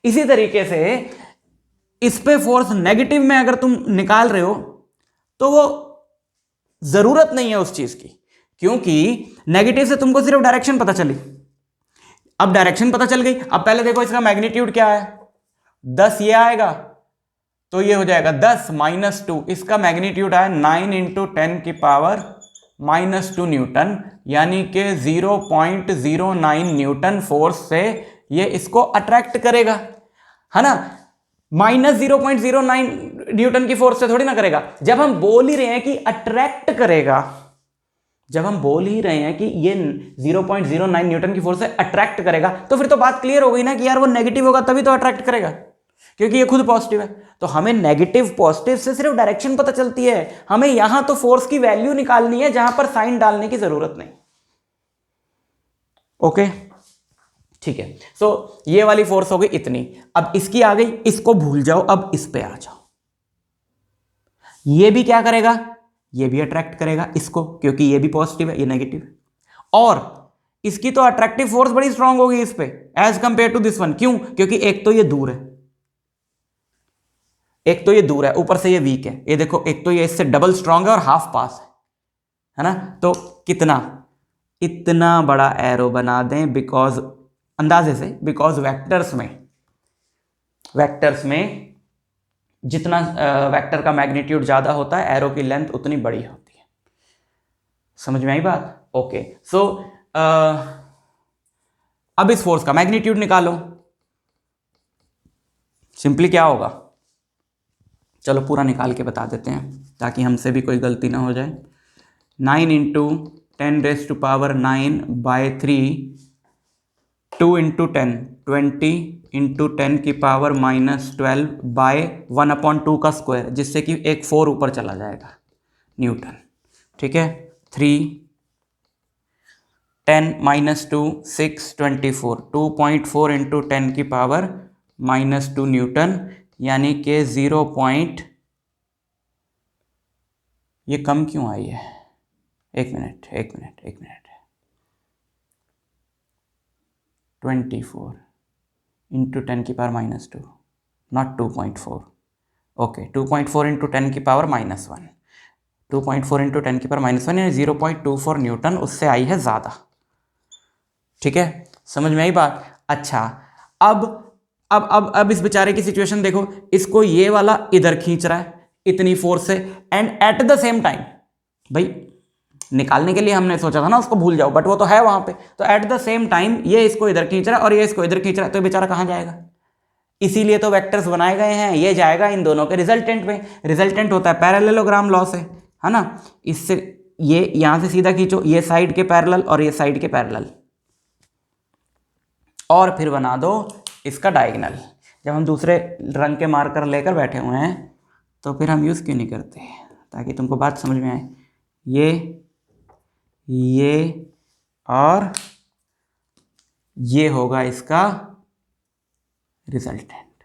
इसी तरीके से इस पे फोर्स नेगेटिव में अगर तुम निकाल रहे हो तो वो जरूरत नहीं है उस चीज की, क्योंकि नेगेटिव से तुमको सिर्फ डायरेक्शन पता चली। अब डायरेक्शन पता चल गई, अब पहले देखो इसका मैग्नीट्यूड क्या है, 10 ये आएगा तो ये हो जाएगा 10 -2, इसका मैग्नीट्यूड है 9 × 10⁻² न्यूटन, यानी कि 0.09 न्यूटन फोर्स से ये इसको अट्रैक्ट करेगा, है ना? -0.09 न्यूटन की फोर्स से थोड़ी ना करेगा। जब हम बोल ही रहे हैं कि अट्रैक्ट करेगा, जब हम बोल ही रहे हैं कि ये 0.09 न्यूटन की फोर्स से अट्रैक्ट करेगा, तो फिर तो बात क्लियर हो गई ना कि यार वो नेगेटिव होगा तभी तो अट्रैक्ट करेगा, क्योंकि ये खुद पॉजिटिव है। तो हमें नेगेटिव पॉजिटिव से सिर्फ डायरेक्शन पता चलती है, हमें यहां तो फोर्स की वैल्यू निकालनी है जहां पर साइन डालने की जरूरत नहीं। ओके, ठीक है। सो ये वाली फोर्स हो गई इतनी, अब इसकी आ गई, इसको भूल जाओ, अब इस पे आ जाओ। ये भी क्या करेगा, ये भी अट्रैक्ट करेगा इसको, क्योंकि ये भी पॉजिटिव है, ये नेगेटिव है, और इसकी तो अट्रैक्टिव फोर्स बड़ी स्ट्रांग होगी इस पे as compare to this one. क्यों? क्योंकि एक तो ये दूर है, एक तो ये दूर है, ऊपर से ये वीक है। ये देखो, एक तो ये इससे डबल स्ट्रांग है और हाफ पास है ना? तो कितना, इतना बड़ा एरो बना दें, बिकॉज अंदाजे से, बिकॉज वेक्टर्स में जितना वेक्टर का मैग्नीट्यूड ज्यादा होता है, एरो की लेंथ उतनी बड़ी होती है। समझ में आई बात? ओके, सो अब इस फोर्स का मैग्नीट्यूड निकालो। सिंपली क्या होगा, चलो पूरा निकाल के बता देते हैं ताकि हमसे भी कोई गलती ना हो जाए। 9 × 10⁻⁹/3, 2 × 10, 20 × 10⁻⁻12/1/2 का स्क्वायर, जिससे कि एक 4 ऊपर चला जाएगा, न्यूटन। ठीक है, 3 10 - 2 6 24, 2.4 × 10⁻⁻2 न्यूटन, यानी कि 0 पॉइंट, ये कम क्यों आई है, एक मिनट 24 × 10⁻², नॉट 2.4, ओके, 2.4 × 10⁻⁻1, 2.4 × 10⁻⁻1 यानी 0.24 न्यूटन, उससे आई है ज़्यादा। ठीक है, समझ में आई बात? अच्छा, अब इस बेचारे की सिचुएशन देखो, इसको ये वाला इधर खींच रहा है इतनी फोर्स से, and at the same time, भाई निकालने के लिए हमने सोचा था ना उसको भूल जाओ, बट वो तो है वहां पे, तो एट द सेम टाइम ये इसको इधर खींच रहा है और ये इसको इधर खींच रहा है, तो बेचारा कहां जाएगा? इसीलिए तो वेक्टर्स बनाए गए हैं, ये जाएगा इन दोनों के रिजल्टेंट में। रिजल्टेंट होता है पैरेललोग्राम लॉ से, है ना? इससे ये यहां से सीधा खींचो, ये साइड के पैरेलल और ये साइड के पैरेलल, और फिर बना दो इसका डायगोनल। जब हम दूसरे रंग के मार्कर लेकर बैठे हुए हैं तो फिर हम यूज़ क्यों नहीं करते, ताकि तुमको बात समझ में आए। ये और ये होगा इसका रिजल्टेंट,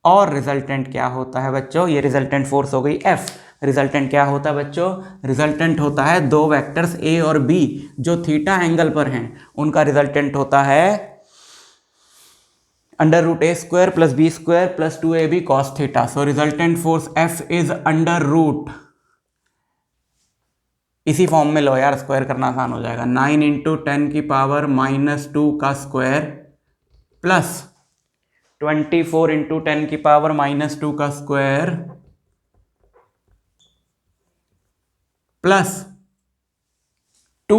और रिजल्टेंट क्या होता है बच्चों? ये रिजल्टेंट फोर्स हो गई F। रिजल्टेंट क्या होता है बच्चों? रिजल्टेंट होता है दो वेक्टर्स A और B जो थीटा एंगल पर हैं, उनका रिजल्टेंट होता है √A² + B² + 2AB cos theta. So resultant force F is √ इसी फॉर्म में लो यार, स्क्वायर करना आसान हो जाएगा, 9 × 10⁻⁻2 का स्क्वायर प्लस 24 इंटू 10⁻⁻² का square plus 2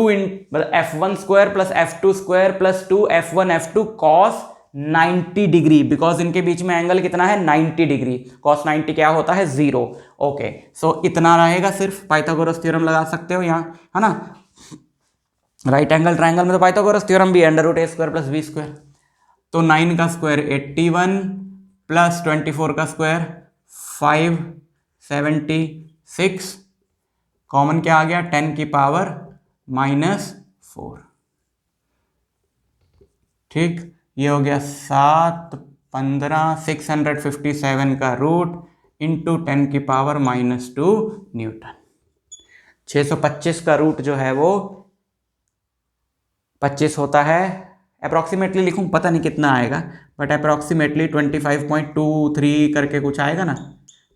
f1 square plus f2 square plus 2 f1 f2 cos 90 degree, because इनके बीच में एंगल कितना है 90 डिग्री। cos 90 क्या होता है 0। ओके, सो इतना रहेगा, सिर्फ पाइथागोरस थ्योरम लगा सकते हो यहाँ, है ना। राइट एंगल ट्राइंगल में तो पाइथागोरस थ्योरम भी है, √a² प्लस b स्क्वायर। तो 9 का स्क्वायर 81 प्लस 24 का स्क्वायर 576, कॉमन क्या आ गया 10⁻⁻⁴। ठीक, ये हो गया 7 15 657 का रूट इंटू 10⁻⁻² न्यूटन। 625 का रूट जो है वो 25 होता है, अप्रॉक्सीमेटली लिखूं पता नहीं कितना आएगा, बट अप्रॉक्सीमेटली 25.23 करके कुछ आएगा ना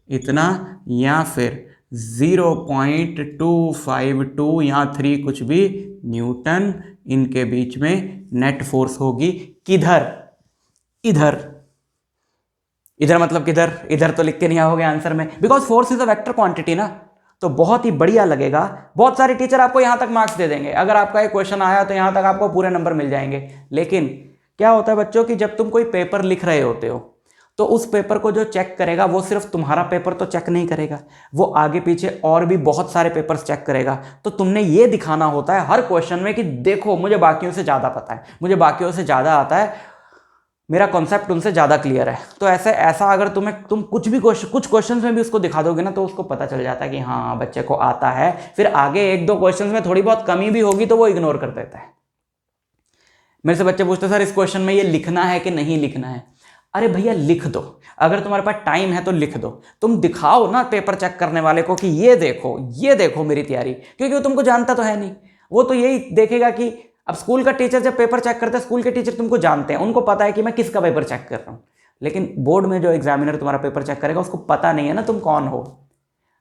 इतना, या फिर 0.252 या 3 कुछ भी न्यूटन इनके बीच में नेट फोर्स होगी। किधर? इधर। इधर मतलब किधर? इधर तो लिख के नहीं आओगे आंसर में, because force is a vector quantity ना, तो बहुत ही बढ़िया लगेगा। बहुत सारे टीचर आपको यहां तक मार्क्स दे देंगे, अगर आपका एक क्वेश्चन आया तो यहां तक आपको पूरे नंबर मिल जाएंगे। लेकिन क्या होता है बच्चों कि जब तुम कोई पेपर लिख रहे होते हो तो उस पेपर को जो चेक करेगा वो सिर्फ तुम्हारा पेपर तो चेक नहीं करेगा, वो आगे पीछे और भी बहुत सारे पेपर्स चेक करेगा। तो तुमने ये दिखाना होता है हर क्वेश्चन में कि देखो मुझे बाकियों से ज़्यादा पता है, मुझे बाकियों से ज़्यादा आता है, मेरा कॉन्सेप्ट उनसे ज़्यादा क्लियर है। तो ऐसा अगर तुम कुछ क्वेश्चन में भी उसको दिखा दोगे ना, तो उसको पता चल जाता है कि हाँ बच्चे को आता है। फिर आगे 1-2 क्वेश्चन में थोड़ी बहुत कमी भी होगी तो वो इग्नोर कर देता है। मेरे से बच्चे पूछते सर इस क्वेश्चन में ये लिखना है कि नहीं लिखना है। अरे भैया लिख दो, अगर तुम्हारे पास टाइम है तो लिख दो। तुम दिखाओ ना पेपर चेक करने वाले को कि ये देखो मेरी तैयारी, क्योंकि वो तुमको जानता तो है नहीं। वो तो यही देखेगा कि अब स्कूल का टीचर जब पेपर चेक करता है, स्कूल के टीचर तुमको जानते हैं, उनको पता है कि मैं किसका पेपर चेक कर रहा हूँ। लेकिन बोर्ड में जो एग्जामिनर तुम्हारा पेपर चेक करेगा उसको पता नहीं है ना तुम कौन हो।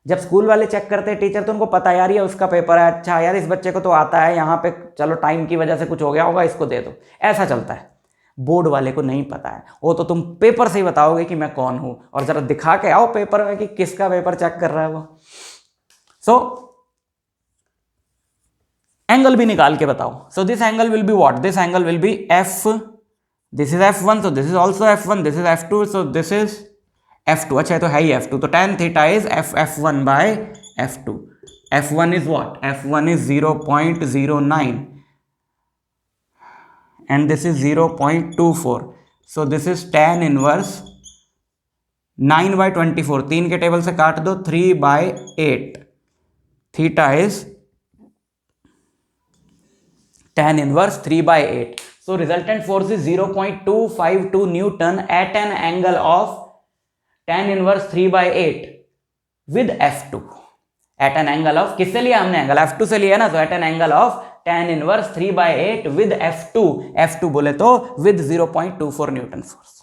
जब स्कूल वाले चेक करते हैं टीचर तो उनको पता है यार ये उसका पेपर है, अच्छा यार इस बच्चे को तो आता है, यहाँ पे चलो टाइम की वजह से कुछ हो गया होगा इसको दे दो, ऐसा चलता है। बोर्ड वाले को नहीं पता है, वो तो तुम पेपर से ही बताओगे कि मैं कौन हूं, और जरा दिखा के आओ पेपर में कि किसका पेपर चेक कर रहा है वो। सो एंगल भी निकाल के बताओ। So this angle will be what? This angle will be F, this is f1, so this is also f1, this is f2, so this is f2। अच्छा तो है ही f2, तो tan theta is f1 by f2। f1 is what? f1 is 0.09 and this is 0.24, so this is tan inverse 9/24, 3 के table से काट दो, 3/8, theta is tan inverse 3/8, so resultant force is 0.252 Newton at an angle of tan inverse 3/8 with f2, at an angle of, किससे लिया हमने angle? f2 से लिया ना, तो at an angle of tan inverse 3/8 with f2 बोले तो with 0.24 Newton force.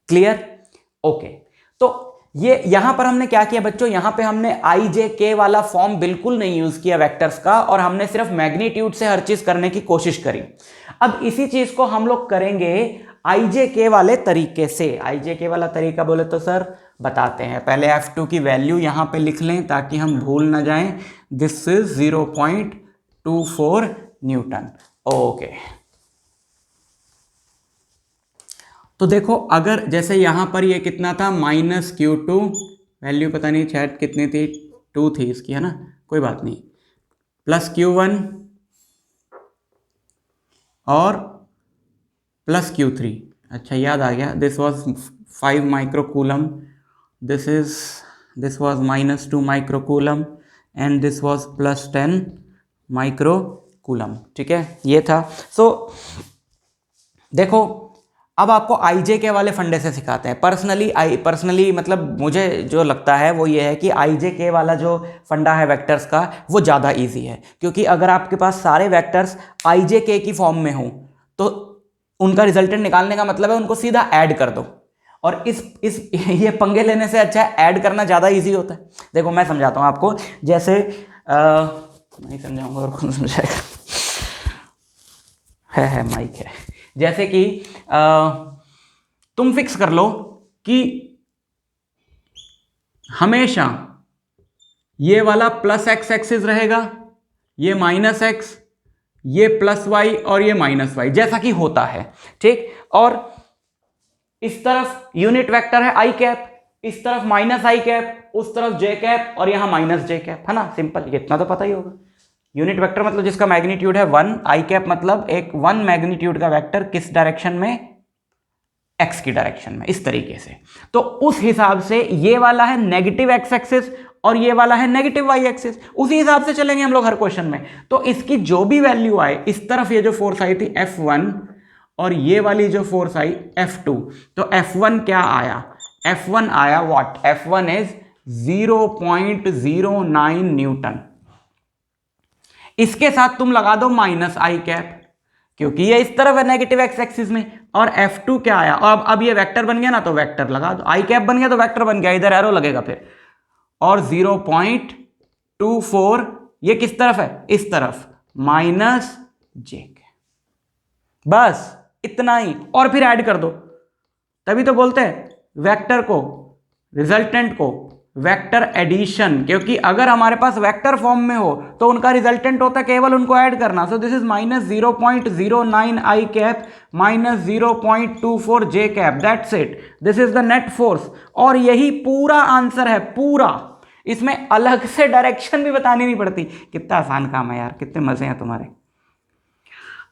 Clear? Okay, तो ये यहां पर हमने क्या किया बच्चों, यहां पे हमने IJK वाला फॉर्म बिल्कुल नहीं यूज किया वेक्टर्स का, और हमने सिर्फ मैग्नीट्यूड से हर चीज करने की कोशिश करी। अब इसी चीज को हम लोग करेंगे IJK वाले तरीके से। IJK वाला तरीका बोले तो सर बताते हैं, पहले f2 की वैल्यू यहां पे लिख लें ताकि हम भूल ना जाएं। This is 0.24 Newton. ओके, तो देखो अगर जैसे यहां पर ये कितना था -Q2, वैल्यू पता नहीं शायद कितनी थी, 2 थी इसकी, है ना, कोई बात नहीं, प्लस Q1 और प्लस Q3। अच्छा याद आ गया, this was 5 microcoulomb, this was -2 microcoulomb and this was +10 microcoulomb. ठीक है, ये था। सो देखो अब आपको IJK वाले फंडे से सिखाते हैं। पर्सनली मतलब मुझे जो लगता है वो ये है कि IJK वाला जो फंडा है वेक्टर्स का वो ज़्यादा इजी है, क्योंकि अगर आपके पास सारे वेक्टर्स IJK की फॉर्म में हों तो उनका रिजल्टेंट निकालने का मतलब है उनको सीधा ऐड कर दो, और ये पंगे लेने से अच्छा है ऐड करना ज़्यादा ईजी होता है। देखो मैं समझाता हूँ आपको, जैसे नहीं समझाऊंगा और कौन समझाएगा, है माइक है। जैसे कि तुम फिक्स कर लो कि हमेशा ये वाला प्लस एक्स एक्सिस रहेगा, ये माइनस एक्स, ये प्लस वाई और ये माइनस वाई, जैसा कि होता है, ठीक। और इस तरफ यूनिट वेक्टर है आई कैप, इस तरफ माइनस आई कैप, उस तरफ जे कैप और यहां माइनस जे कैप, है ना, सिंपल, इतना तो पता ही होगा। यूनिट वेक्टर मतलब जिसका मैग्नीट्यूड है 1, आई कैप मतलब एक 1 मैग्नीट्यूड का वेक्टर किस डायरेक्शन में, एक्स की डायरेक्शन में, इस तरीके से। तो उस हिसाब से ये वाला है नेगेटिव एक्स एक्सिस और ये वाला है नेगेटिव वाई एक्सिस, उसी हिसाब से चलेंगे हम लोग हर क्वेश्चन में। तो इसकी जो भी वैल्यू आए, इस तरफ ये जो फोर्स आई थी F1 और ये वाली जो फोर्स आई F2, तो F1 क्या आया, F1 आया व्हाट, F1 इज 0.09 न्यूटन। इसके साथ तुम लगा दो माइनस आई कैप, क्योंकि ये इस तरफ है नेगेटिव एक्स एक्सिस में, और F2 क्या आया, अब ये वेक्टर बन गया ना, तो वेक्टर लगा दो, आई कैप बन गया तो वेक्टर बन गया, इधर एरो लगेगा फिर, और 0.24 ये किस तरफ है, इस तरफ, माइनस जे कैप, बस इतना ही, और फिर ऐड कर दो। तभी तो बोलते हैं वेक्टर को, रिजल्टेंट को वेक्टर एडिशन, क्योंकि अगर हमारे पास वेक्टर फॉर्म में हो तो उनका रिजल्टेंट होता है केवल उनको ऐड करना। सो this is minus 0.09 i cap minus 0.24 j cap, that's it, this is the net force. और यही पूरा आंसर है, पूरा, इसमें अलग से डायरेक्शन भी बतानी नहीं पड़ती। कितना आसान काम है यार, कितने मजे हैं तुम्हारे।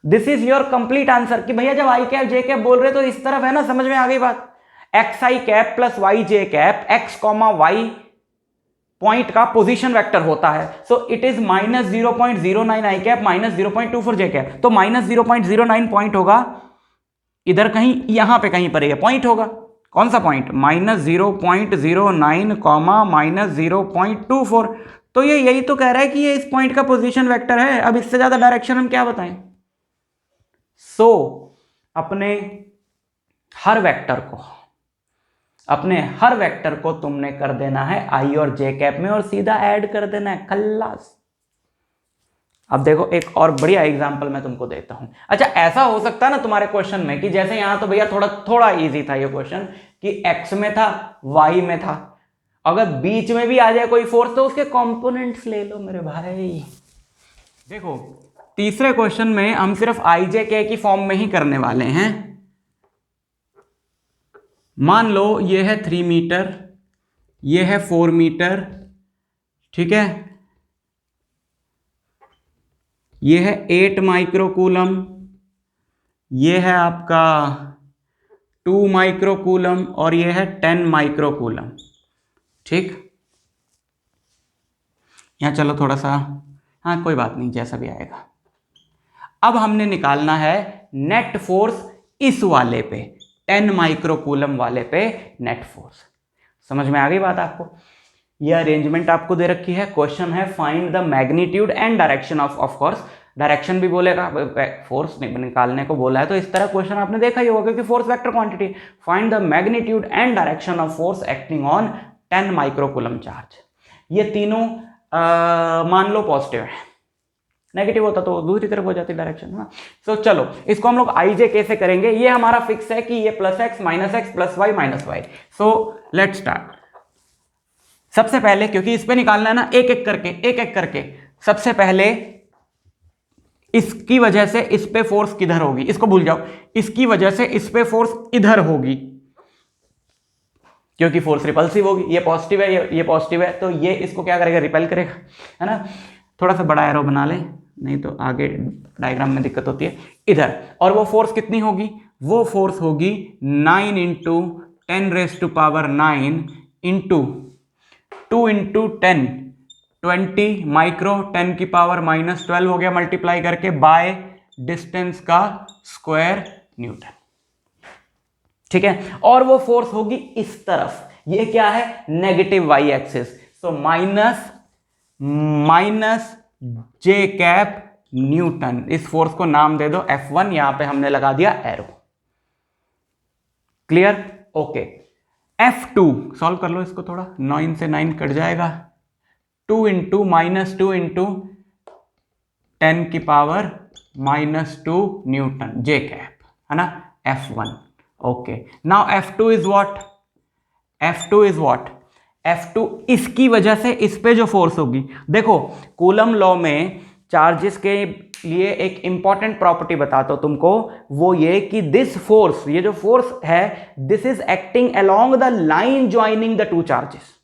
This is your complete answer कि भैया जब आई कैप जे कैप बोल रहे तो इस तरफ है ना, समझ में आ गई बात। X i cap plus Y j cap, X comma Y point का पोजीशन वेक्टर होता है। So it is minus 0.09 i cap minus 0.24 j cap. तो माइनस 0.09 पॉइंट होगा इधर कहीं, यहां पे कहीं पर ये पॉइंट होगा। कौन सा पॉइंट, माइनस 0.09 कॉमा माइनस 0.24। तो ये यही तो कह रहा है कि ये इस पॉइंट का पोजीशन वेक्टर है। अब इससे ज्यादा डायरेक्शन हम क्या बताएं। सो अपने हर वेक्टर को तुमने कर देना है आई और जे कैप में और सीधा ऐड कर देना है, खल्लास। अब देखो एक और बढ़िया एग्जांपल मैं तुमको देता हूं। अच्छा, ऐसा हो सकता है ना तुम्हारे क्वेश्चन में कि जैसे यहां तो भैया थोड़ा इजी था ये क्वेश्चन कि एक्स में था, वाई में था, अगर बीच में भी आ जाए कोई फोर्स तो उसके कंपोनेंट्स ले लो मेरे भाई। देखो तीसरे क्वेश्चन में हम सिर्फ आई जे के की फॉर्म में ही करने वाले हैं। मान लो ये है 3 मीटर, ये है 4 मीटर, ठीक है, ये है 8 माइक्रोकूलम, ये है आपका 2 माइक्रोकूलम और ये है 10 माइक्रोकूलम, ठीक। यहां चलो थोड़ा सा, हाँ कोई बात नहीं, जैसा भी आएगा। अब हमने निकालना है नेट फोर्स इस वाले पे, 10 माइक्रोकूलम वाले पे नेट फोर्स। समझ में आ गई बात आपको। ये अरेंजमेंट आपको दे रखी है। क्वेश्चन है find the magnitude and direction of course, direction भी बोलेगा, फोर्स निकालने को बोला है तो इस तरह क्वेश्चन आपने देखा ही होगा क्योंकि force vector quantity. Find the magnitude and direction of force acting on 10 microcoulomb charge. ये तीनों मान लो पॉजिटिव है, नेगेटिव होता तो दूसरी तरफ हो जाती डायरेक्शन, है ना। सो चलो इसको हम लोग आई जे कैसे करेंगे। ये हमारा फिक्स है कि ये plus X minus X plus Y minus Y. So let's start. सबसे पहले क्योंकि इस पे निकालना है ना, एक एक करके सबसे पहले इसकी वजह से इस पे फोर्स किधर होगी, इसको भूल जाओ। इसकी वजह से इस पे फोर्स इधर होगी क्योंकि फोर्स रिपल्सिव होगी। ये पॉजिटिव है, ये पॉजिटिव है, तो ये इसको क्या करेगा, रिपेल करेगा, है ना। थोड़ा सा बड़ा एरो बना ले, नहीं तो आगे डायग्राम में दिक्कत होती है। इधर, और वो फोर्स कितनी होगी, वो फोर्स होगी 9 इंटू 10⁻⁹ इंटू 2 इंटू 10 20 माइक्रो 10 की पावर -12 हो गया, मल्टीप्लाई करके बाय डिस्टेंस का स्क्वायर न्यूटन, ठीक है। और वो फोर्स होगी इस तरफ, ये क्या है, negative Y axis. So minus j cap newton. इस फोर्स को नाम दे दो F1, यहां पे हमने लगा दिया arrow. Clear, okay. F2 solve कर लो इसको, थोड़ा 9 से 9 कट जाएगा, 2 इंटू -2 इंटू 10 की पावर -2 न्यूटन जे कैप, है ना, F1। Okay, now F2 is what, F2 is what, F2 इसकी वजह से इस पे जो फोर्स होगी, देखो कूलम लॉ में चार्जेस के लिए एक इंपॉर्टेंट प्रॉपर्टी बताता हूं तुमको, वो ये कि दिस फोर्स, ये जो फोर्स है, this is acting along the line joining the two charges.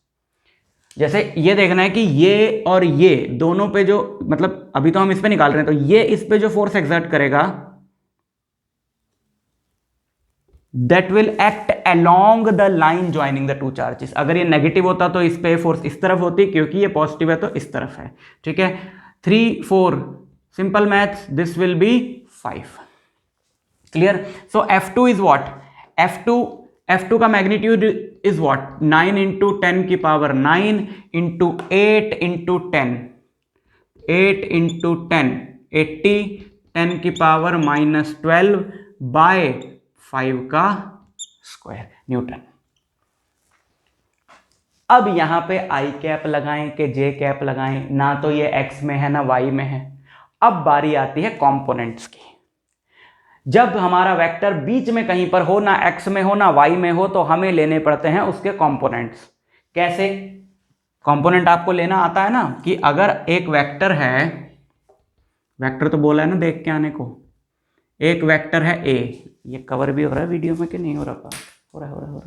जैसे ये देखना है कि ये और ये दोनों पे जो, मतलब अभी तो हम इस पे निकाल रहे हैं, तो ये इस पे जो फोर्स एक्सर्ट करेगा that will act along the line joining the two charges. अगर ये नेगेटिव होता तो इस पे फोर्स इस तरफ होती, क्योंकि ये पॉजिटिव है तो इस तरफ है। ठीक है, 3 4 simple maths, this will be 5। Clear? So F2 is what, F2 का मैग्नीट्यूड इज व्हाट, 9 इंटू 10 की पावर 9 इंटू 8 इंटू 10, 8 इंटू 10 80, 10 की पावर -12 बाय 5 का स्क्वायर न्यूटन। अब यहां पे आई कैप लगाएं कि जे कैप लगाएं, ना तो ये एक्स में है ना वाई में है। अब बारी आती है कंपोनेंट्स की। जब हमारा वेक्टर बीच में कहीं पर हो, ना एक्स में हो ना वाई में हो, तो हमें लेने पड़ते हैं उसके कंपोनेंट्स। कैसे? कंपोनेंट आपको लेना आता है ना, कि अगर एक वेक्टर है, वेक्टर तो बोला है ना देख के आने को, एक वेक्टर है ए, ये कवर भी हो रहा है वीडियो में कि नहीं हो रहा? हो रहा।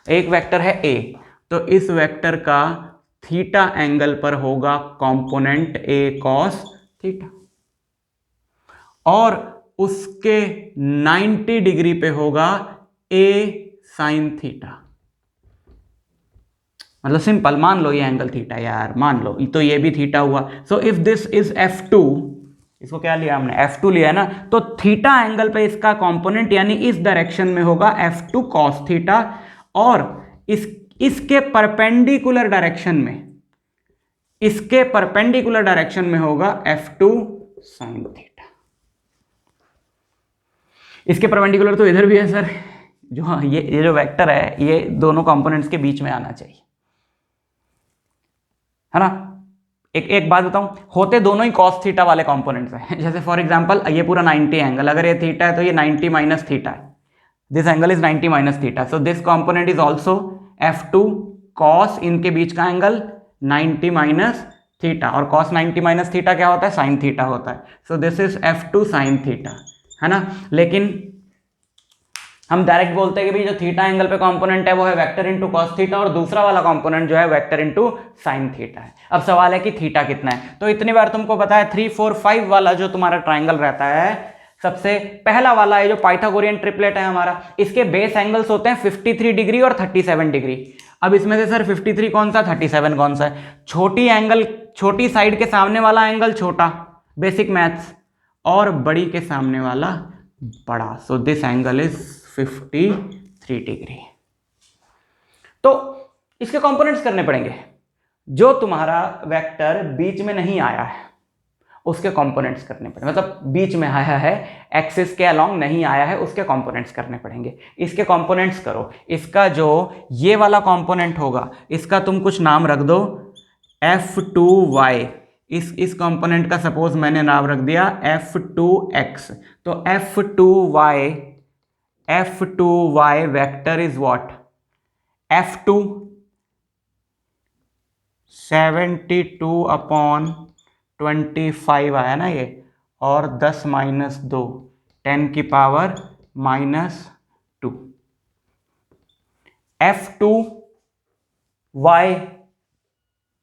एक वेक्टर है ए, तो इस वेक्टर का थीटा एंगल पर होगा कंपोनेंट ए कॉस थीटा, और उसके 90 डिग्री पे होगा ए साइन थीटा। मतलब सिंपल, मान लो ये एंगल थीटा, यार मान लो तो ये भी थीटा हुआ। So if this is F2, इसको क्या लिया हमने, F2 लिया है ना, तो थीटा एंगल पे इसका कंपोनेंट यानी इस डायरेक्शन में होगा F2 cos थीटा, और इसके परपेंडिकुलर डायरेक्शन में, इसके परपेंडिकुलर डायरेक्शन में होगा F2 sin थीटा। इसके परपेंडिकुलर तो इधर भी है सर, जो हाँ ये जो वेक्टर है ये दोनों कंपोनेंट्स के बीच में आना चाहिए, है ना। एक बात बताऊं, होते दोनों ही cos थीटा वाले कंपोनेंट्स हैं। जैसे फॉर एग्जांपल ये पूरा 90 एंगल, अगर ये थीटा है तो ये 90 माइनस थीटा है, this angle is 90 minus theta, so this component is also F2 cos, इनके बीच का एंगल 90 माइनस थीटा, और cos 90 माइनस थीटा क्या होता है, साइन थीटा होता है। सो this is F2 sine theta, है ना। लेकिन हम डायरेक्ट बोलते हैं कि भाई जो थीटा एंगल पे कंपोनेंट है वो है वेक्टर इंटू कॉस थीटा, और दूसरा वाला कंपोनेंट जो है वेक्टर इंटू साइन थीटा है। अब सवाल है कि थीटा कितना है, तो इतनी बार तुमको पता है 3 4 5 वाला जो तुम्हारा ट्राइंगल रहता है, सबसे पहला वाला है जो पाइथागोरियन ट्रिपलेट है हमारा, इसके बेस एंगल्स होते हैं 53 डिग्री और 37 डिग्री। अब इसमें से सर 53 कौन सा, 37 कौन सा है? छोटी एंगल, छोटी साइड के सामने वाला एंगल छोटा, बेसिक मैथ्स, और बड़ी के सामने वाला बड़ा, सो दिस एंगल इज 53 डिग्री। तो इसके कंपोनेंट्स करने पड़ेंगे। जो तुम्हारा वेक्टर बीच में नहीं आया है उसके कंपोनेंट्स करने पड़ेंगे, मतलब बीच में आया है, एक्सिस के अलोंग नहीं आया है, उसके कंपोनेंट्स करने पड़ेंगे। इसके कंपोनेंट्स करो। इसका जो ये वाला कंपोनेंट होगा इसका तुम कुछ नाम रख दो, F2y। इस कंपोनेंट का सपोज मैंने नाम रख दिया F2x, तो F2y vector is what, F2 72/25 आया ना ये, और 10 माइनस 2 10 की power -2, F2y,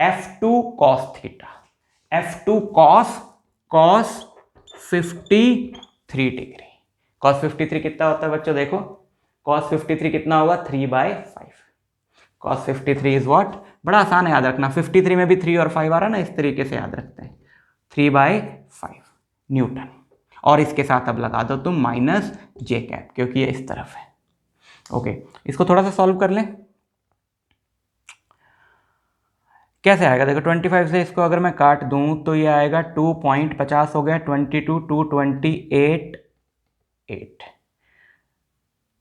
F2 cos theta, F2 cos 53 degree. cos 53 कितना होता है बच्चों, देखो cos 53 कितना होगा, 3/5। cos 53 इज व्हाट, बड़ा आसान है याद रखना, 53 में भी 3 और 5 आ रहा है ना, इस तरीके से याद रखते हैं, 3/5 न्यूटन। और इसके साथ अब लगा दो तुम माइनस जे कैप, क्योंकि ये इस तरफ है। ओके, इसको थोड़ा सा सॉल्व कर लें। कैसे आएगा, देखो 25 से इसको अगर मैं काट दूं तो ये आएगा 2.50 हो गया, 22 2 28 8,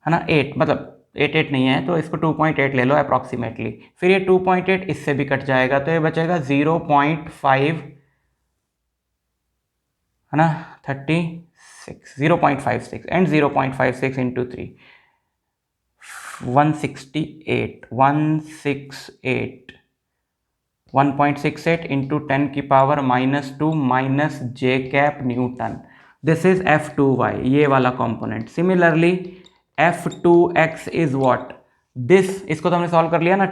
है ना, 8, मतलब 8 नहीं है तो इसको 2.8 ले लो अप्रॉक्सीमेटली। फिर ये 2.8 इससे भी कट जाएगा तो ये बचेगा 0.5, है ना, 36, 0.56 एंड 0.56 इंटू 3, 168 इंटू 10 की power -2 minus j cap Newton, this is F2y, ये वाला component. Similarly F2x is what, this, इसको तो हमने सॉल्व कर लिया ना,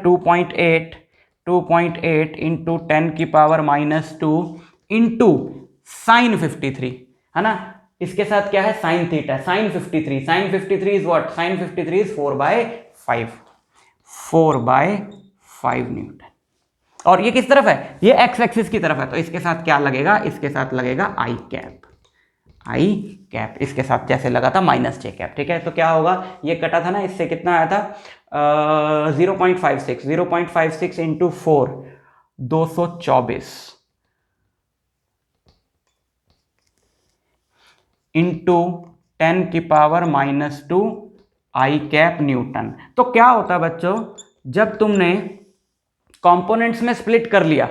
2.8 इंटू 10 की पावर -2 इंटू साइन 53, है ना। इसके साथ क्या है, sine theta, sine 53 is what, sine 53 is 4/5 newton. और ये किस तरफ है, ये एक्स एक्सिस की तरफ है, तो इसके साथ क्या लगेगा, इसके साथ लगेगा आई कैप, इसके साथ जैसे लगा था माइनस जे कैप, ठीक है। तो क्या होगा, ये कटा था ना, इससे कितना आया था 0.56 इंटू 4, 224 इंटू 10 की पावर -2 आई कैप न्यूटन। तो क्या होता है बच्चों, जब तुमने कंपोनेंट्स में स्प्लिट कर लिया,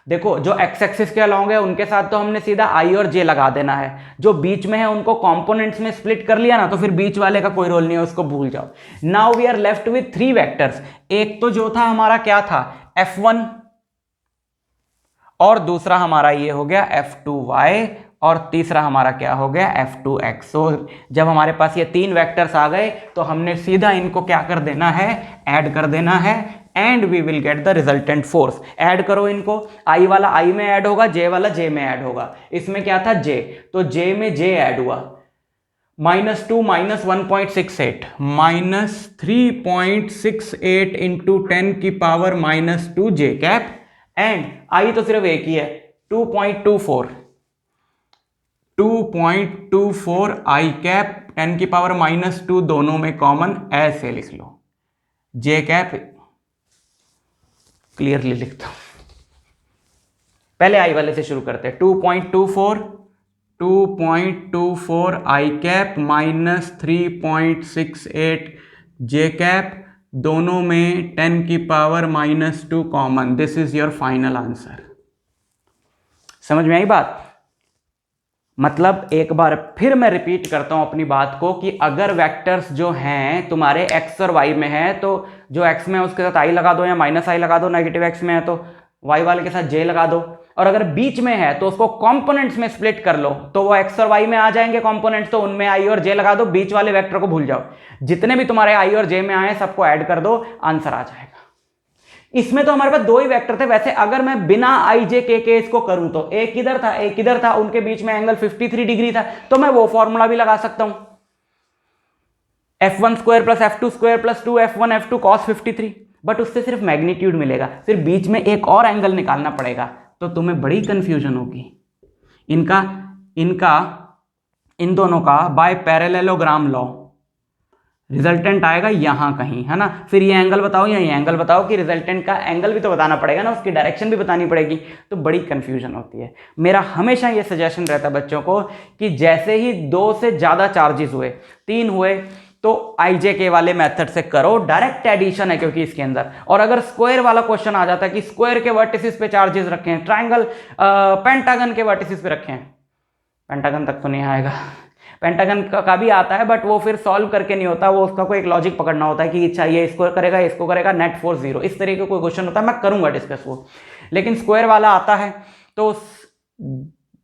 देखो जो एक्स एक्सिस के अलॉन्ग है उनके साथ तो हमने सीधा आई और जे लगा देना है, जो बीच में है उनको कंपोनेंट्स में स्प्लिट कर लिया ना, तो फिर बीच वाले का कोई रोल नहीं है, उसको भूल जाओ। Now we are left with 3 vectors, एक तो जो था हमारा क्या था F1, और दूसरा हमारा ये हो गया F2y, और तीसरा हमारा क्या हो गया F2x। तो जब हमारे पास ये 3 वेक्टर्स आ गए तो हमने सीधा इनको क्या कर देना है, ऐड कर देना है, and we will get the resultant force. Add करो इनको, आई वाला आई में ऐड होगा, जे वाला जे में ऐड होगा। इसमें क्या था जे, तो जे में जे ऐड हुआ, -2 माइनस 1.68 -3.68 इंटू 10 की power -2 J cap, and I तो सिर्फ एक ही है 2.24 आई कैप, 10 की पावर -2 दोनों में कॉमन, ऐसे लिख लो, जे कैप क्लियरली लिखता हूं। पहले आई वाले से शुरू करते हैं, 2.24 आई कैप -3.68 जे कैप, दोनों में 10 की power -2 common, this is your final answer. समझ में आई बात? मतलब एक बार फिर मैं रिपीट करता हूं अपनी बात को, कि अगर वेक्टर्स जो हैं तुम्हारे x और y में है, तो जो x में है उसके साथ i लगा दो या माइनस i लगा दो, नेगेटिव x में है तो y वाले के साथ j लगा दो, और अगर बीच में है तो उसको कंपोनेंट्स में स्प्लिट कर लो, तो वो x और y में आ जाएंगे कंपोनेंट्स, तो उनमें i और j लगा दो, बीच वाले वेक्टर को भूल जाओ, जितने भी तुम्हारे i और j में आए सबको ऐड कर दो, आंसर आ जाएगा। इसमें तो हमारे पास 2 ही वेक्टर थे, वैसे अगर मैं बिना आई जे के इसको करूं तो एक इधर था एक इधर था, उनके बीच में एंगल 53 डिग्री था, तो मैं वो फॉर्मूला भी लगा सकता हूं, f1 square plus f2 square plus 2f1 f2 cos 53, but उससे सिर्फ मैग्नीट्यूड मिलेगा, फिर बीच में एक और एंगल निकालना पड़ेगा, तो तुम्हें बड़ी कंफ्यूजन होगी। इन दोनों का बाय पैरेललोग्राम लॉ रिजल्टेंट आएगा यहां कहीं, है ना। फिर ये एंगल बताओ या ये एंगल बताओ, कि रिजल्टेंट का एंगल भी तो बताना पड़ेगा ना, उसकी डायरेक्शन भी बतानी पड़ेगी, तो बड़ी कंफ्यूजन होती है। मेरा हमेशा ये सजेशन रहता है बच्चों को कि जैसे ही 2 से ज़्यादा चार्जेस हुए, 3 हुए, तो आई जे के वाले मेथड से करो, डायरेक्ट एडिशन है क्योंकि इसके अंदर। और अगर स्क्वायर वाला क्वेश्चन आ जाता है कि स्क्वायर के वर्टिसेस पे चार्जेस रखे हैं, ट्राइंगल पेंटागन के वर्टिसेस पे रखे हैं, पेंटागन तक तो नहीं आएगा, पेंटागन का भी आता है, बट वो फिर सॉल्व करके नहीं होता, वो उसका कोई एक लॉजिक पकड़ना होता है कि अच्छा ये इसको करेगा नेट फोर्स 0, इस तरीके का कोई क्वेश्चन होता है, मैं करूंगा डिस्कस वो। लेकिन स्क्वायर वाला आता है तो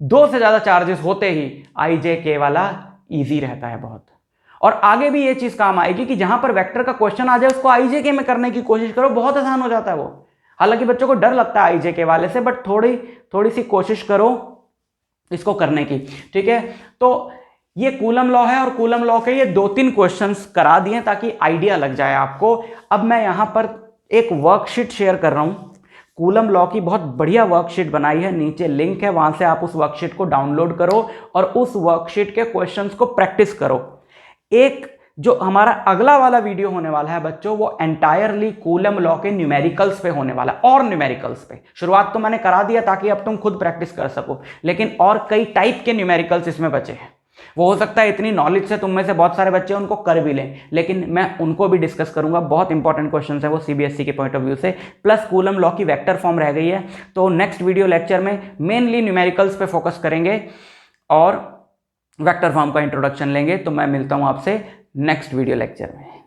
2 से ज़्यादा चार्जेस होते ही आई जे के वाला ईजी रहता है बहुत। और आगे भी ये चीज़ काम आएगी कि जहां पर वेक्टर का क्वेश्चन आ जाए उसको आई जे के में करने की कोशिश करो, बहुत आसान हो जाता है वो। हालांकि बच्चों को डर लगता है आई जे के वाले से, बट थोड़ी सी कोशिश करो इसको करने की, ठीक है। तो ये कूलम लॉ है, और कूलम लॉ के ये 2-3 क्वेश्चंस करा दिए ताकि आइडिया लग जाए आपको। अब मैं यहां पर एक वर्कशीट शेयर कर रहा हूं, कूलम लॉ की बहुत बढ़िया वर्कशीट बनाई है, नीचे लिंक है, वहां से आप उस वर्कशीट को डाउनलोड करो और उस वर्कशीट के क्वेश्चंस को प्रैक्टिस करो। एक जो हमारा अगला वाला वीडियो होने वाला है बच्चों, वो एंटायरली कूलम लॉ के न्यूमेरिकल्स पे होने वाला है, और न्यूमेरिकल्स पे। शुरुआत तो मैंने करा दिया ताकि अब तुम खुद प्रैक्टिस कर सको, लेकिन और कई टाइप के न्यूमेरिकल्स इसमें बचे हैं। वो हो सकता है इतनी नॉलेज से तुम में से बहुत सारे बच्चे उनको कर भी लें, लेकिन मैं उनको भी डिस्कस करूंगा, बहुत इंपॉर्टेंट क्वेश्चन है वो सीबीएसई के पॉइंट ऑफ व्यू से। प्लस कूलम लॉ की वेक्टर फॉर्म रह गई है, तो नेक्स्ट वीडियो लेक्चर में मेनली न्यूमेरिकल्स पे फोकस करेंगे और वेक्टर फॉर्म का इंट्रोडक्शन लेंगे। तो मैं मिलता हूं आपसे नेक्स्ट वीडियो लेक्चर में।